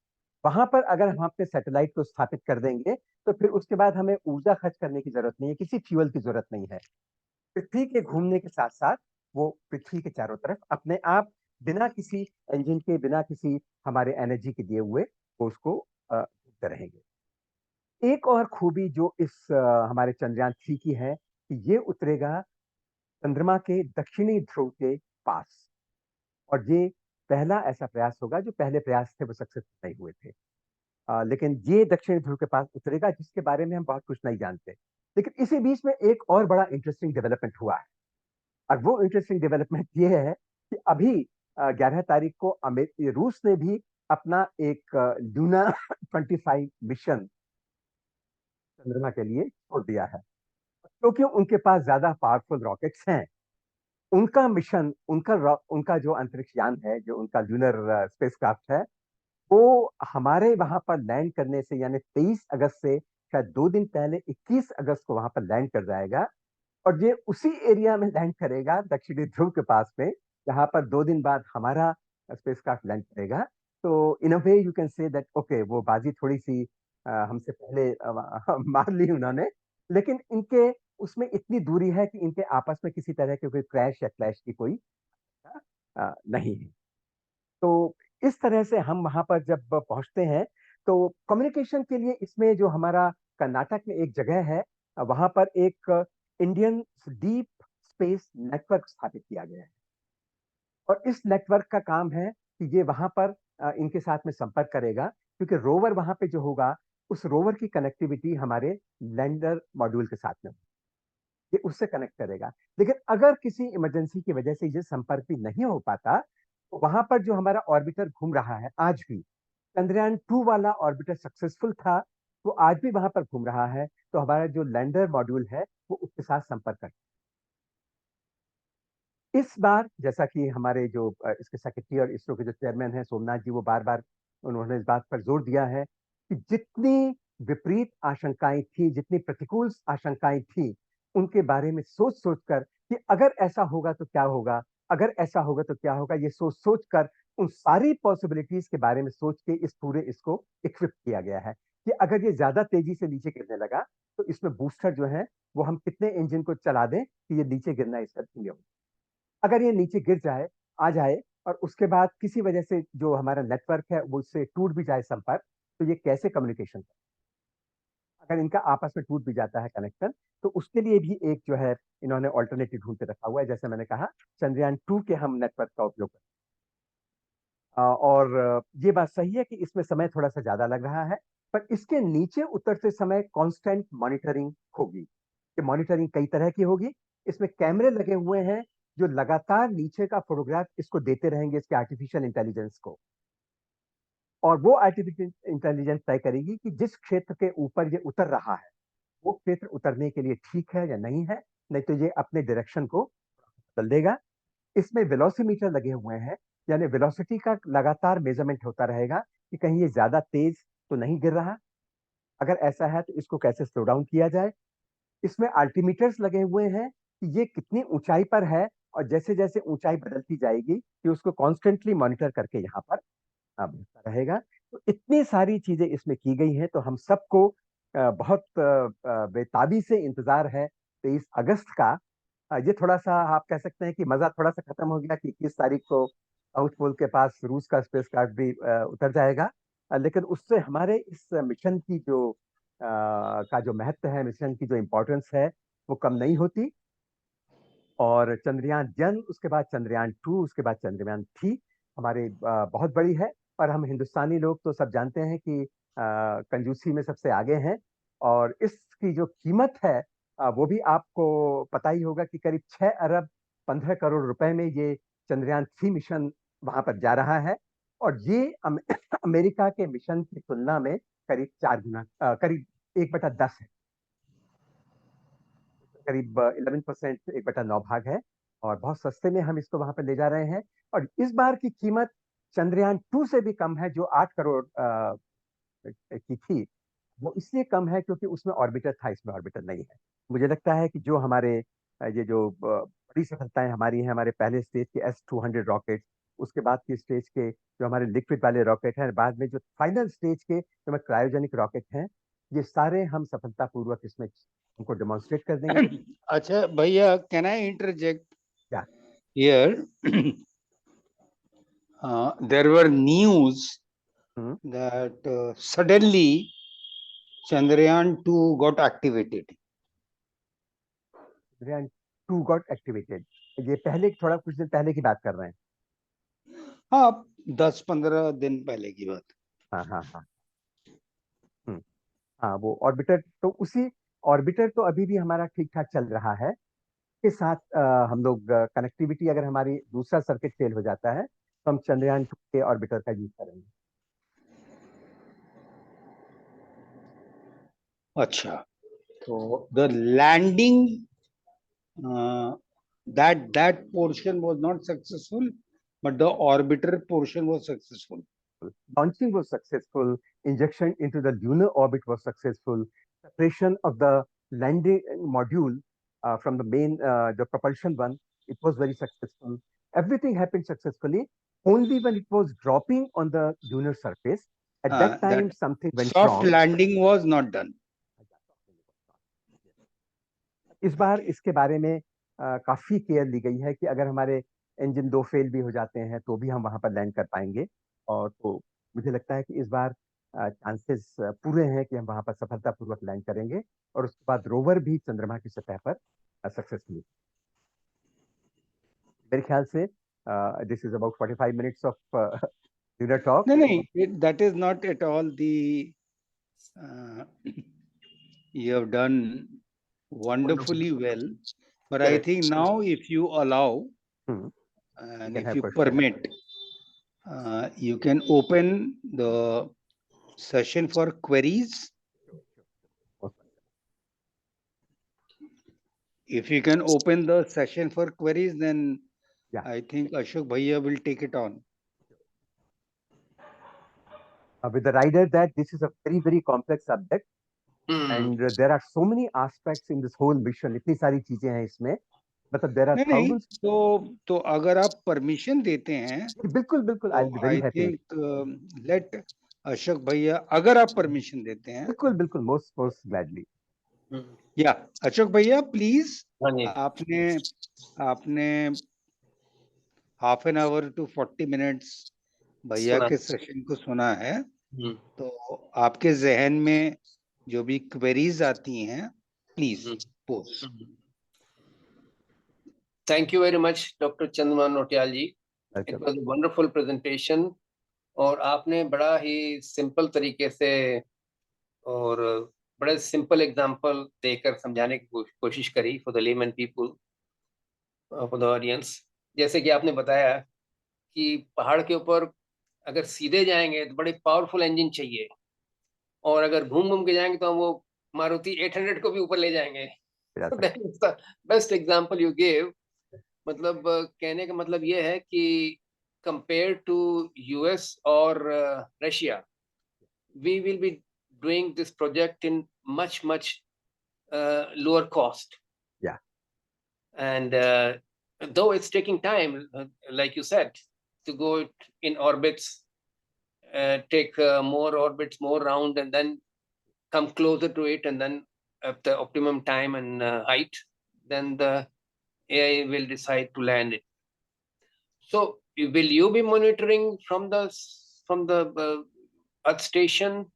वहां पर अगर हम अपने सैटेलाइट को स्थापित कर देंगे, तो फिर उसके बाद हमें ऊर्जा खर्च करने की जरूरत नहीं है, किसी फ्यूल की जरूरत नहीं है। पृथ्वी के घूमने के साथ साथ वो पृथ्वी के चारों तरफ अपने आप, बिना किसी इंजन के, बिना किसी हमारे एनर्जी के दिए हुए, वो उसको घूमते रहेंगे। एक और खूबी जो इस हमारे चंद्रयान 3 की है कि ये उतरेगा चंद्रमा के दक्षिणी ध्रुव के पास। और ये पहला ऐसा प्रयास होगा, जो पहले प्रयास थे वो सक्सेसफुल नहीं हुए थे। लेकिन ये दक्षिणी ध्रुव के पास उतरेगा, जिसके बारे में हम बहुत कुछ नहीं जानते। लेकिन इसी बीच में एक और बड़ा इंटरेस्टिंग डेवलपमेंट हुआ है। और वो इंटरेस्टिंग डेवलपमेंट ये है कि अभी 11 तारीख को रूस ने भी अपना एक लूना 25 मिशन चंद्रमा के लिए छोड़ दिया है। क्योंकि उनके पास ज्यादा पावरफुल रॉकेट्स हैं, उनका मिशन, उनका जो अंतरिक्ष यान है, जो उनका लूनर स्पेसक्राफ्ट है, वो हमारे वहां पर लैंड करने से, यानी 23 अगस्त से शायद 2 दिन पहले 21 अगस्त को वहां पर लैंड कर जाएगा। और ये उसी एरिया में लैंड करेगा, दक्षिणी ध्रुव के पास में, जहां पर 2 दिन बाद हमारा स्पेसक्राफ्ट लैंड करेगा। तो in a way you can say that okay, वो बाजी थोड़ी सी हमसे पहले मार ली उन्होंने, लेकिन इनके उसमें इतनी दूरी है कि इनके आपस में किसी तरह के कोई क्रैश या क्लैश की कोई नहीं है। तो इस तरह से हम वहां पर जब पहुंचते हैं, तो कम्युनिकेशन के लिए इसमें जो हमारा कर्नाटक में एक जगह है, वहां पर एक इंडियन डीप स्पेस नेटवर्क स्थापित किया गया है। और इस नेटवर्क का काम है कि ये वहां पर इनके साथ में संपर्क करेगा, क्योंकि रोवर वहां पे जो होगा, उस रोवर की कनेक्टिविटी हमारे लैंडर मॉड्यूल के साथ में, ये उससे कनेक्ट करेगा। लेकिन अगर किसी इमरजेंसी की वजह से ये संपर्क भी नहीं हो पाता, तो वहां पर जो हमारा ऑर्बिटर घूम रहा है आज भी, चंद्रयान 2 वाला ऑर्बिटर सक्सेसफुल था, तो आज भी वहां पर घूम रहा है, तो हमारा जो लैंडर मॉड्यूल है वो उसके साथ संपर्क करता है। इस बार जैसा कि हमारे जो इसके सेक्रेटरी और इसरो के जो चेयरमैन हैं सोमनाथ जी, वो बार बार उन्होंने इस बात पर जोर दिया है कि जितनी विपरीत आशंकाएं थी, जितनी प्रतिकूल आशंकाएं थी, उनके बारे में सोच सोच कर कि अगर ऐसा होगा तो क्या होगा, अगर ऐसा होगा तो क्या होगा, ये सोच सोच कर उन सारी पॉसिबिलिटीज के बारे में सोच के इस पूरे इसको इक्विप किया गया है कि अगर ये ज्यादा तेजी से नीचे गिरने लगा, तो इसमें बूस्टर जो है वो हम कितने इंजन को चला दें कि ये नीचे गिरना इसका धीरे हो। अगर ये नीचे गिर जाए, आ जाए, और उसके बाद किसी वजह से जो हमारा नेटवर्क है वो उससे टूट भी जाए संपर्क, तो ये कैसे कम्युनिकेशन, अगर इनका आपस में टूट भी जाता है कनेक्शन, तो उसके लिए भी एक जो है इन्होंने ऑल्टरनेटिव ढूंढ के रखा हुआ है। जैसे मैंने कहा, चंद्रयान 2 के हम नेटवर्क का उपयोग करते हैं। और ये बात सही है कि इसमें समय थोड़ा सा ज्यादा लग रहा है, पर इसके नीचे उतरते समय कांस्टेंट मॉनिटरिंग होगी। ये मॉनिटरिंग कई तरह की होगी। इसमें कैमरे लगे हुए हैं जो लगातार नीचे का फोटोग्राफ इसको देते रहेंगे, इसके आर्टिफिशियल इंटेलिजेंस को। और वो आर्टिफिशियल इंटेलिजेंस तय करेगी कि जिस क्षेत्र के ऊपर ये उतर रहा है, वो क्षेत्र उतरने के लिए ठीक है या नहीं है, नहीं तो ये अपने डायरेक्शन को बदल देगा। इसमें वेलोसीमीटर लगे हुए हैं, यानी वेलोसिटी का लगातार मेजरमेंट होता रहेगा कि कहीं ये ज्यादा तेज तो नहीं गिर रहा, अगर ऐसा है तो इसको कैसे स्लो डाउन किया जाए। इसमें अल्टीमीटर्स लगे हुए हैं कि ये कितनी ऊंचाई पर है, और जैसे जैसे ऊंचाई बदलती जाएगी कि उसको कॉन्स्टेंटली मॉनिटर करके यहाँ पर बढ़ता रहेगा। तो इतनी सारी चीजें इसमें की गई हैं, तो हम सबको बहुत बेताबी से इंतजार है 23 अगस्त का। ये थोड़ा सा आप कह सकते हैं कि मजा थोड़ा सा खत्म हो गया कि 21 तारीख को साउथ पोल के पास रूस का स्पेस क्राफ्ट भी उतर जाएगा। लेकिन उससे हमारे इस मिशन की जो का जो महत्व है, मिशन की जो इम्पोर्टेंस है, वो कम नहीं होती। और चंद्रयान जन, उसके बाद चंद्रयान 2, उसके बाद चंद्रयान 3 हमारे बहुत बड़ी है। और हम हिंदुस्तानी लोग तो सब जानते हैं कि कंजूसी में सबसे आगे हैं। और इसकी जो कीमत है, वो भी आपको पता ही होगा कि करीब 6 अरब 15 करोड़ रुपए में ये चंद्रयान 3 मिशन वहां पर जा रहा है। और ये अमेरिका के मिशन की तुलना में करीब 4 गुना, करीब 1/10 है, करीब 11%, 1/9 भाग है। और बहुत सस्ते में हम इसको वहां पर ले जा रहे हैं। और इस बार की कीमत चंद्रयान 2 से भी कम है, जो 8 करोड़ की थी। वो इसलिए कम है क्योंकि उसमें ऑर्बिटर था, इसमें ऑर्बिटर नहीं है। मुझे लगता है कि जो हमारे ये जो बड़ी सफलताएं हमारी हैं, हमारे पहले स्टेज के S-200 रॉकेट, उसके बाद की स्टेज के जो हमारे लिक्विड वाले रॉकेट हैं, बाद में जो फाइनल स्टेज के जो क्रायोजेनिक रॉकेट हैं, ये सारे हम सफलतापूर्वक इसमें उनको डेमोन्स्ट्रेट कर देंगे। अच्छा भैया, can I interject Yeah. here? There were news Hmm. that suddenly Chandrayaan 2 got activated. Chandrayaan 2 got activated, ये पहले थोड़ा कुछ दिन पहले की बात कर रहे हैं। हाँ, 10-15 दिन पहले की बात। हाँ हाँ हाँ। हम्म, हाँ, वो ऑर्बिटर तो उसी ऑर्बिटर तो अभी भी हमारा ठीक ठाक चल रहा है। के साथ हम लोग कनेक्टिविटी, अगर हमारी दूसरा सर्किट फेल हो जाता है, तो हम चंद्रयान 2 के ऑर्बिटर का यूज करेंगे। अच्छा, तो the landing, that portion was not successful, but the orbiter portion was successful. Launching was successful, injection into the lunar orbit was successful, separation of the landing module from the main, the propulsion one, it was very successful. everything happened successfully. Only when it was dropping on the lunar surface, at that that time something went soft wrong. landing was not done. इस बार इसके बारे में काफी care ली गई है कि अगर हमारे इंजन 2 फेल भी हो जाते हैं तो भी हम वहां पर लैंड कर पाएंगे। और तो मुझे लगता है कि इस बार चांसेस पूरे हैं कि हम वहां पर सफलतापूर्वक लैंड करेंगे और उसके बाद रोवर भी चंद्रमा की सतह पर सक्सेसफुली। मेरे ख्याल से this is about 45 minutes of lunar talk. No, that is not at all the. You have done wonderfully well, but I Correct. think now if you allow Hmm. and can if have you questions. permit, you can open the session for queries. If you can open the session for queries, then Yeah. I think Ashok Bhaiya will take it on. With the rider that this is a very, very complex subject. Hmm. And there are so many aspects in this whole mission. इतनी सारी चीजें हैं इसमें, मतलब there are नहीं thousands. तो अगर आप परमिशन देते हैं बिल्कुल बिल्कुल, I'll be तो very I happy. think let Ashok भैया, अगर आप परमिशन देते हैं, बिल्कुल बिल्कुल, most gladly. या अशोक भैया प्लीज, हाँ जी। आपने half an hour to 40 minutes भैया सुना। के सेशन को सुना है, हम्म, तो आपके जहन में जो भी क्वेरीज आती हैं please post. Thank you very much, Dr. Chandramohan Notial ji. It was a wonderful presentation. और आपने बड़ा ही सिंपल तरीके से और बड़े सिंपल एग्जांपल देकर समझाने की कोशिश करी for the lemon people, for the audience. जैसे कि आपने बताया कि पहाड़ के ऊपर अगर सीधे जाएंगे तो बड़े पावरफुल इंजन चाहिए, और अगर घूम घूम के जाएंगे तो हम वो मारुति 800 को भी ऊपर ले जाएंगे। Best example you give. मतलब कहने का मतलब ये है कि कंपेयर टू यूएस और Russia, we will be doing this project in much lower cost. Yeah. And though it's taking time, like you said, to go in orbits, take more orbits, more round, and then come closer to it, and then at the optimum time and height, then the AI will decide to land it. So will you be monitoring from the Earth station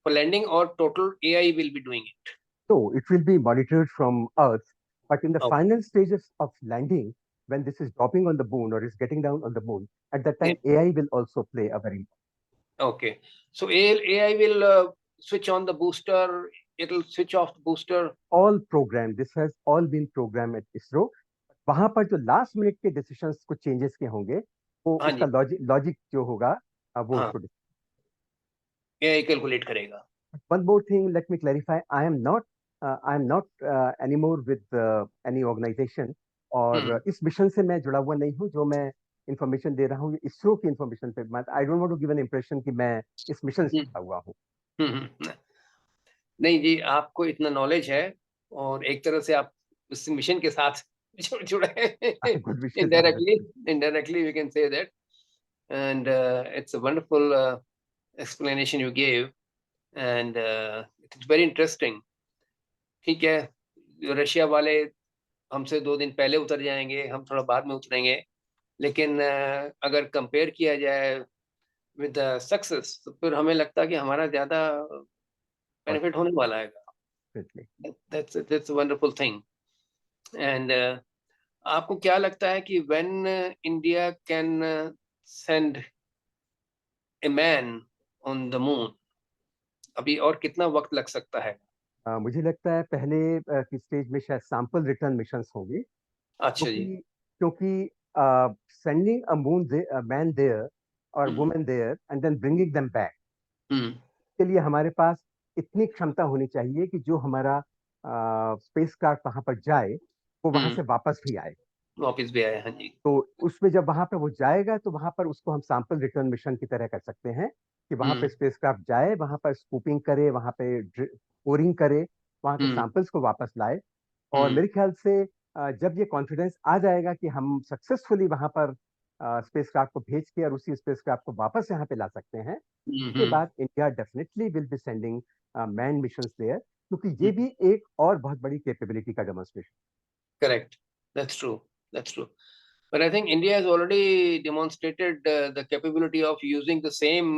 for landing, or total AI will be doing it? So it will be monitored from Earth, but in the Okay. final stages of landing, when this is dropping on the moon or is getting down on the moon, at that time AI will also play a very important. Okay. So AI will switch on the booster, it'll switch off the booster. All programmed. This has all been programmed at ISRO. वहां पर जो last minute के decisions कुछ changes के होंगे, वो हाँ उसका लॉजिक जो होगा वो हाँ। उसको AI कैलकुलेट करेगा। One more thing, let me clarify. I am not anymore with any organization. और इस मिशन से मैं जुड़ा हुआ नहीं हूँ। जो मैं इंफॉर्मेशन दे रहा हूँ इसरो की इंफॉर्मेशन पे। I don't want to give an impression कि मैं इस मिशन से जुड़ा हुआ हूँ। नहीं जी, आपको इतना नॉलेज है और एक तरह से आप उस मिशन के साथ जुड़े हैं। indirectly we can say that. And it's a wonderful explanation you gave, and it's very interesting. ठीक है, रशिया वाले हमसे 2 दिन पहले उतर जाएंगे, हम थोड़ा बाद में उतरेंगे, लेकिन अगर कंपेयर किया जाए विद सक्सेस, तो फिर हमें लगता है कि हमारा ज्यादा बेनिफिट होने वाला है। That's a wonderful thing. And आपको क्या लगता है कि when India can send a man on the moon, अभी और कितना वक्त लग सकता है? मुझे लगता है पहले की स्टेज में शायद सैंपल रिटर्न मिशंस होंगे। अच्छा जी। क्योंकि सेंडिंग अ मैन देयर और women there and then bringing them back, के लिए हमारे पास इतनी क्षमता होनी चाहिए कि जो हमारा स्पेसक्राफ्ट वहां पर जाए वो वहां से वापस भी आए। वापस भी आए, हाँ जी। तो उसमें जब वहां पे वो जाएगा तो वहां पर उसको हम सैंपल रिटर्न मिशन की तरह कर सकते हैं कि वहां पे स्पेसक्राफ्ट जाए, वहां पर स्कूपिंग करे, वहां पे कोरिंग करे, वहां के सैंपल्स को वापस लाए। और मेरे ख्याल से जब ये कॉन्फिडेंस आ जाएगा कि हम सक्सेसफुली वहां पर स्पेसक्राफ्ट को भेज के और उसी स्पेसक्राफ्ट को वापस यहाँ पे ला सकते हैं, उसके हम्म, बाद India definitely will be sending man missions there, क्योंकि ये भी एक और बहुत बड़ी कैपेबिलिटी का demonstration. correct. That's true. That's true. But I think India has already demonstrated the capability of using the same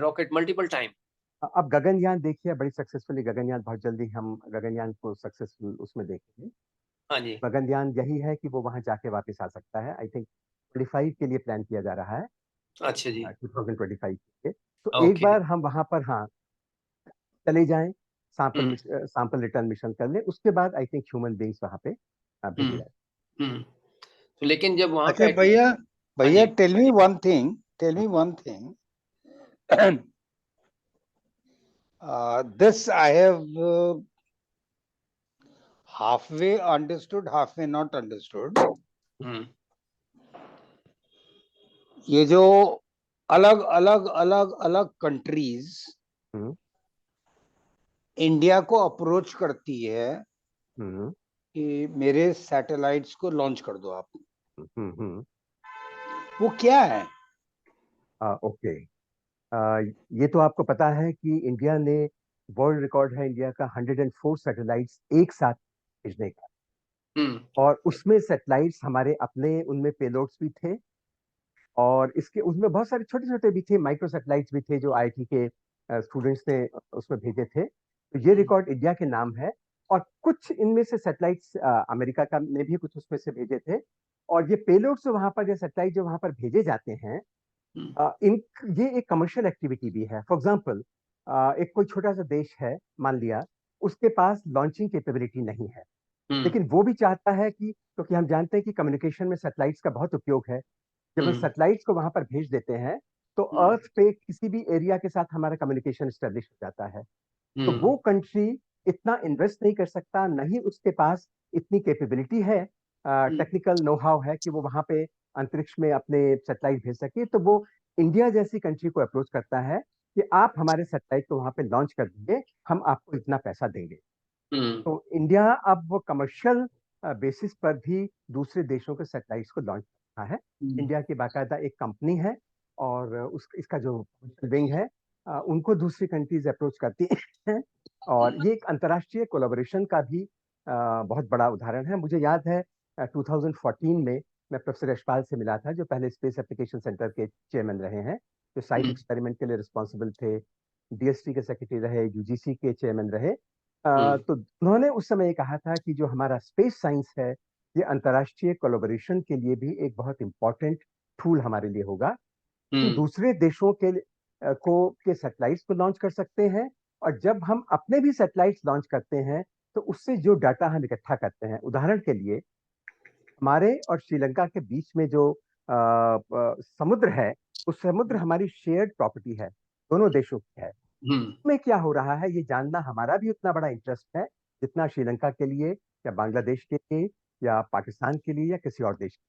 rocket multiple times. अब गगनयान देखिए, बड़ी सक्सेसफुली गगनयान, बहुत जल्दी हम गगनयान को सक्सेसफुल उसमें देखेंगे। हाँ जी। गगनयान यही है कि वो वहां जाके वापस आ सकता है। आई थिंक 25 के लिए प्लान किया जा रहा है, अच्छा जी। 2025 के लिए। तो एक ओके। बार हम वहां पर हाँ चले जाएं, हम्म, सैंपल रिटर्न मिशन कर लें, उसके बाद आई थिंक ह्यूमन बींग्स वहां पे भेजे हम्म, जाए। हम्म। तो लेकिन जब वहां अच्छा पे भैया, हाँ भैया जी। tell me one thing. This I have halfway understood, halfway not understood. हम्म, ये जो अलग अलग अलग अलग कंट्रीज हम्म, इंडिया को अप्रोच करती है हम्म, कि मेरे सैटेलाइट्स को लॉन्च कर दो आप, हम्म। वो क्या है? ओके, ये तो आपको पता है कि इंडिया ने, वर्ल्ड रिकॉर्ड है इंडिया का 104 सैटेलाइट्स एक साथ भेजने का, हम्म, और उसमें सैटेलाइट्स हमारे अपने, उनमें पेलोड्स भी थे, और इसके उसमें बहुत सारे छोटे छोटे भी थे, माइक्रो सैटेलाइट्स भी थे जो आईआईटी के स्टूडेंट्स ने उसमें भेजे थे। तो ये रिकॉर्ड इंडिया के नाम है। और कुछ इनमें से सैटेलाइट्स अमेरिका का ने भी कुछ उसमें से भेजे थे। और ये पेलोड्स जो वहां पर, ये सैटेलाइट जो वहां पर भेजे जाते हैं, हम्म, इन ये एक कमर्शियल एक्टिविटी भी है। फॉर एग्जांपल, एक कोई छोटा सा देश है, मान लिया, उसके पास लॉन्चिंग कैपेबिलिटी नहीं है, हम्म, लेकिन वो भी चाहता है कि, क्योंकि हम जानते हैं कि कम्युनिकेशन में सैटेलाइट्स का बहुत उपयोग है, जब हम हम्म, सैटेलाइट्स को वहां पर भेज देते हैं तो हम्म, अर्थ पे किसी भी एरिया के साथ हमारा कम्युनिकेशन स्टेब्लिश हो जाता है। तो हम्म, वो कंट्री इतना इन्वेस्ट नहीं कर सकता, नहीं उसके पास इतनी कैपेबिलिटी है, हम्म, टेक्निकल नो हाउ है कि वो वहां पे अंतरिक्ष में अपने सैटेलाइट भेज सके। तो वो इंडिया जैसी कंट्री को अप्रोच करता है कि आप हमारे सैटेलाइट को वहां पे लॉन्च कर दीजिए, हम आपको इतना पैसा देंगे। हम्म, तो इंडिया अब वो कमर्शियल बेसिस पर भी दूसरे देशों के सैटेलाइट्स को लॉन्च कर रहा है। हम्म, इंडिया की बाकायदा एक कंपनी है, और इसका जो विंग है, उनको दूसरी कंट्रीज अप्रोच करती हैं। और ये एक अंतर्राष्ट्रीय कोलैबोरेशन का भी बहुत बड़ा उदाहरण है। मुझे याद है 2014 में मैं प्रोफेसर यशपाल से मिला था, जो पहले स्पेस एप्लीकेशन सेंटर के चेयरमैन रहे हैं, जो साइट हम्म, एक्सपेरिमेंट के लिए रिस्पॉन्सिबल थे, डीएसटी के सेक्रेटरी रहे, यूजीसी के चेयरमैन रहे। हम्म, तो उन्होंने उस समय ये कहा था कि जो हमारा स्पेस साइंस है, ये अंतर्राष्ट्रीय कोलैबोरेशन के लिए भी एक बहुत इंपॉर्टेंट टूल हमारे लिए होगा। हम हम्म, दूसरे देशों के सैटेलाइट्स को लॉन्च कर सकते हैं, और जब हम अपने भी सैटेलाइट्स लॉन्च करते हैं, तो उससे जो डाटा हम इकट्ठा करते हैं, उदाहरण के लिए हमारे और श्रीलंका के बीच में जो समुद्र है, उस समुद्र हमारी शेयर्ड प्रॉपर्टी है, दोनों देशों की है। हम्म, में क्या हो रहा है ये जानना हमारा भी उतना बड़ा इंटरेस्ट है, जितना श्रीलंका के लिए, या बांग्लादेश के लिए, या पाकिस्तान के लिए, या किसी और देश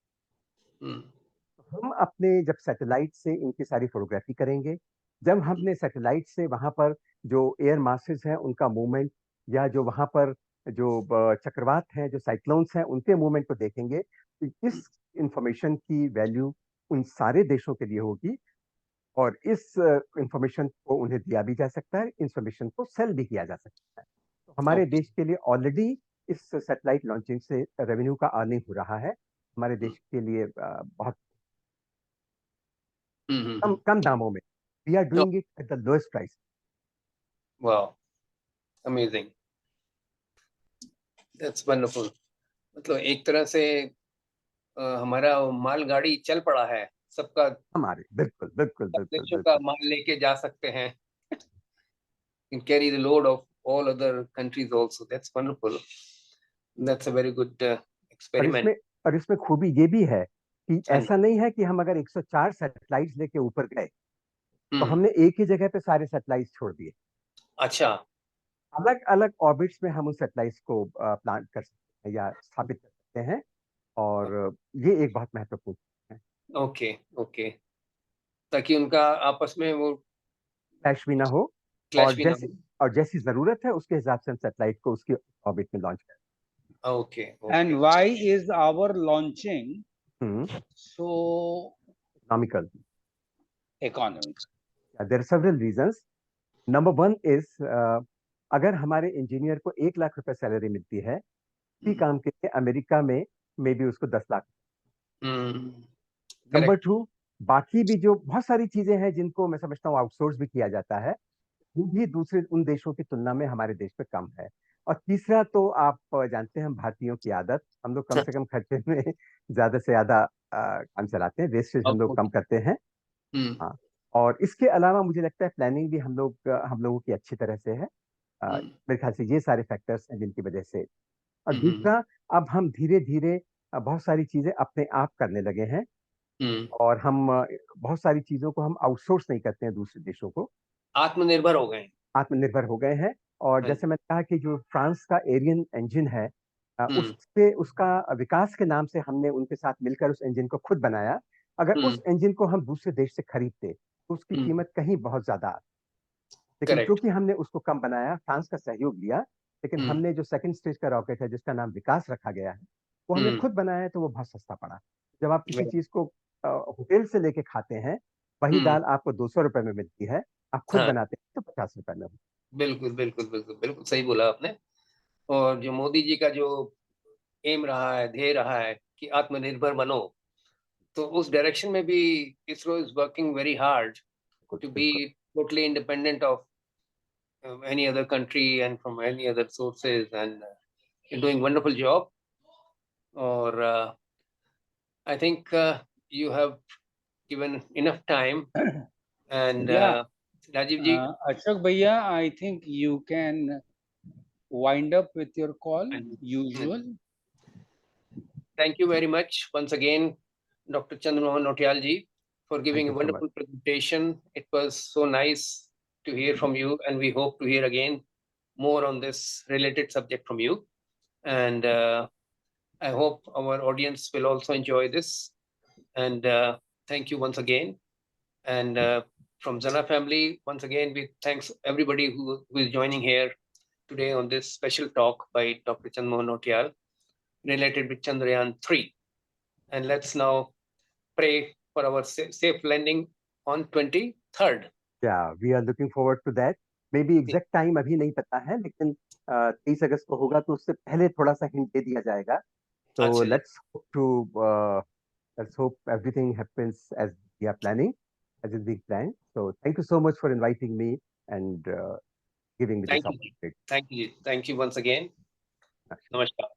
हम्म, के। हम अपने जब सैटेलाइट से इनकी सारी फोटोग्राफी करेंगे, जब हमने सैटेलाइट से वहां पर जो एयर मासेस हैं उनका मूवमेंट, या जो वहां पर जो चक्रवात हैं, जो साइक्लोन्स हैं, उनके मूवमेंट को देखेंगे, तो इस इंफॉर्मेशन की वैल्यू उन सारे देशों के लिए होगी। और इस इंफॉर्मेशन को उन्हें दिया भी जा सकता है, इंफॉर्मेशन को सेल भी किया जा सकता है। तो हमारे ओके, देश के लिए ऑलरेडी इस सैटेलाइट लॉन्चिंग से रेवेन्यू का अर्निंग हो रहा है, हमारे देश के लिए बहुत हम्म, कम कम दामों में। We are oh, doing it at the lowest price. wow, amazing, that's wonderful. मतलब एक तरह से हमारा मालगाड़ी चल पड़ा है, सबका, हमारे बिल्कुल बिल्कुल सब बिल्कुल देशों का बिल्कुल। माल लेके जा सकते हैं, can carry the load of all other countries also. That's wonderful. That's a very good और experiment. इसमें और इसमें खूबी ये भी है कि हाँ जी। ऐसा नहीं है कि हम अगर 104 सैटेलाइट्स लेके ऊपर गए, तो हम्म, हमने एक ही जगह पे सारे सैटेलाइट्स छोड़ दिए। अच्छा। अलग अलग ऑर्बिट्स में हम उन सैटेलाइट्स को प्लांट कर सकते हैं या स्थापित कर सकते हैं। और ये एक बहुत महत्वपूर्ण है। ओके, ओके, ताकि उनका आपस में वो क्लैश भी ना हो, क्लैश और भी ना जैसी हो। और जैसी जरूरत है उसके हिसाब से हम सैटेलाइट को उसकी ऑर्बिट में लॉन्च करें। Okay. And why is our launching so economical? economic? There are several reasons. Number one is अगर हमारे इंजीनियर को 1 लाख रुपए सैलरी मिलती है, इसी काम के लिए अमेरिका में मे बी उसको 10 लाख। नंबर 2, बाकी भी जो बहुत सारी चीजें हैं जिनको मैं समझता हूँ आउटसोर्स भी किया जाता है, वो भी दूसरे उन देशों की तुलना में हमारे देश में कम है। और तीसरा तो आप जानते हैं हम भारतीयों की आदत, हम लोग कम से कम खर्चे में ज्यादा से ज्यादा काम चलाते हैं, वेस्टेज हम लोग कम करते हैं। हाँ, और इसके अलावा मुझे लगता है प्लानिंग भी हम लोगों की अच्छी तरह से है। मेरे ख्याल से ये सारे फैक्टर्स हैं जिनकी वजह से। और दूसरा, अब हम धीरे धीरे बहुत सारी चीजें अपने आप करने लगे हैं, और हम बहुत सारी चीजों को हम आउटसोर्स नहीं करते हैं दूसरे देशों को, आत्मनिर्भर हो गए। आत्मनिर्भर हो गए हैं। और हाँ जैसे मैंने कहा कि जो फ्रांस का एरियन इंजन है, हम्म, उससे उसका विकास के नाम से हमने उनके साथ मिलकर उस इंजन को खुद बनाया। अगर उस इंजन को हम दूसरे देश से खरीदते तो उसकी कीमत कहीं बहुत ज्यादा आती। लेकिन करेक्ट। क्योंकि हमने उसको कम बनाया, फ्रांस का सहयोग लिया, लेकिन हमने जो सेकंड स्टेज का रॉकेट है जिसका नाम विकास रखा गया है, वो हमने खुद बनाया है, तो वो बहुत सस्ता पड़ा। जब आप किसी चीज को होटल से लेके खाते हैं, वही दाल आपको 200 रुपए में मिलती है, आप खुद हाँ बनाते हैं तो 50 रुपए में। बिल्कुल बिल्कुल बिल्कुल बिल्कुल सही बोला आपने। और जो मोदी जी का जो एम रहा है, ध्येय रहा है कि आत्मनिर्भर बनो, तो उस डायरेक्शन में भी ISRO is working very hard to be totally independent of any other country and from any other sources, and doing wonderful job. Or I think you have given enough time, and Yeah. Rajiv ji, Ashok Bhaiya, I think you can wind up with your call, usual. thank you very much once again, Dr. Chandramohan Notial ji, for giving a you so wonderful presentation. It was so nice to hear from you, and we hope to hear again more on this related subject from you. And I hope our audience will also enjoy this. And thank you once again. And from Zana family, once again, we thanks everybody who is joining here today on this special talk by Dr. Chandramohan Notial related with Chandrayaan 3. And let's now pray for our safe landing on 23rd. Yeah, we are looking forward to that. Maybe exact time अभी नहीं पता है, लेकिन 23 अगस्त को होगा, तो उससे पहले थोड़ा सा हिंट दे दिया जाएगा। So let's hope everything happens as we are planning, as is being planned. So thank you so much for inviting me and giving me this opportunity. Thank you once again. Namaskar.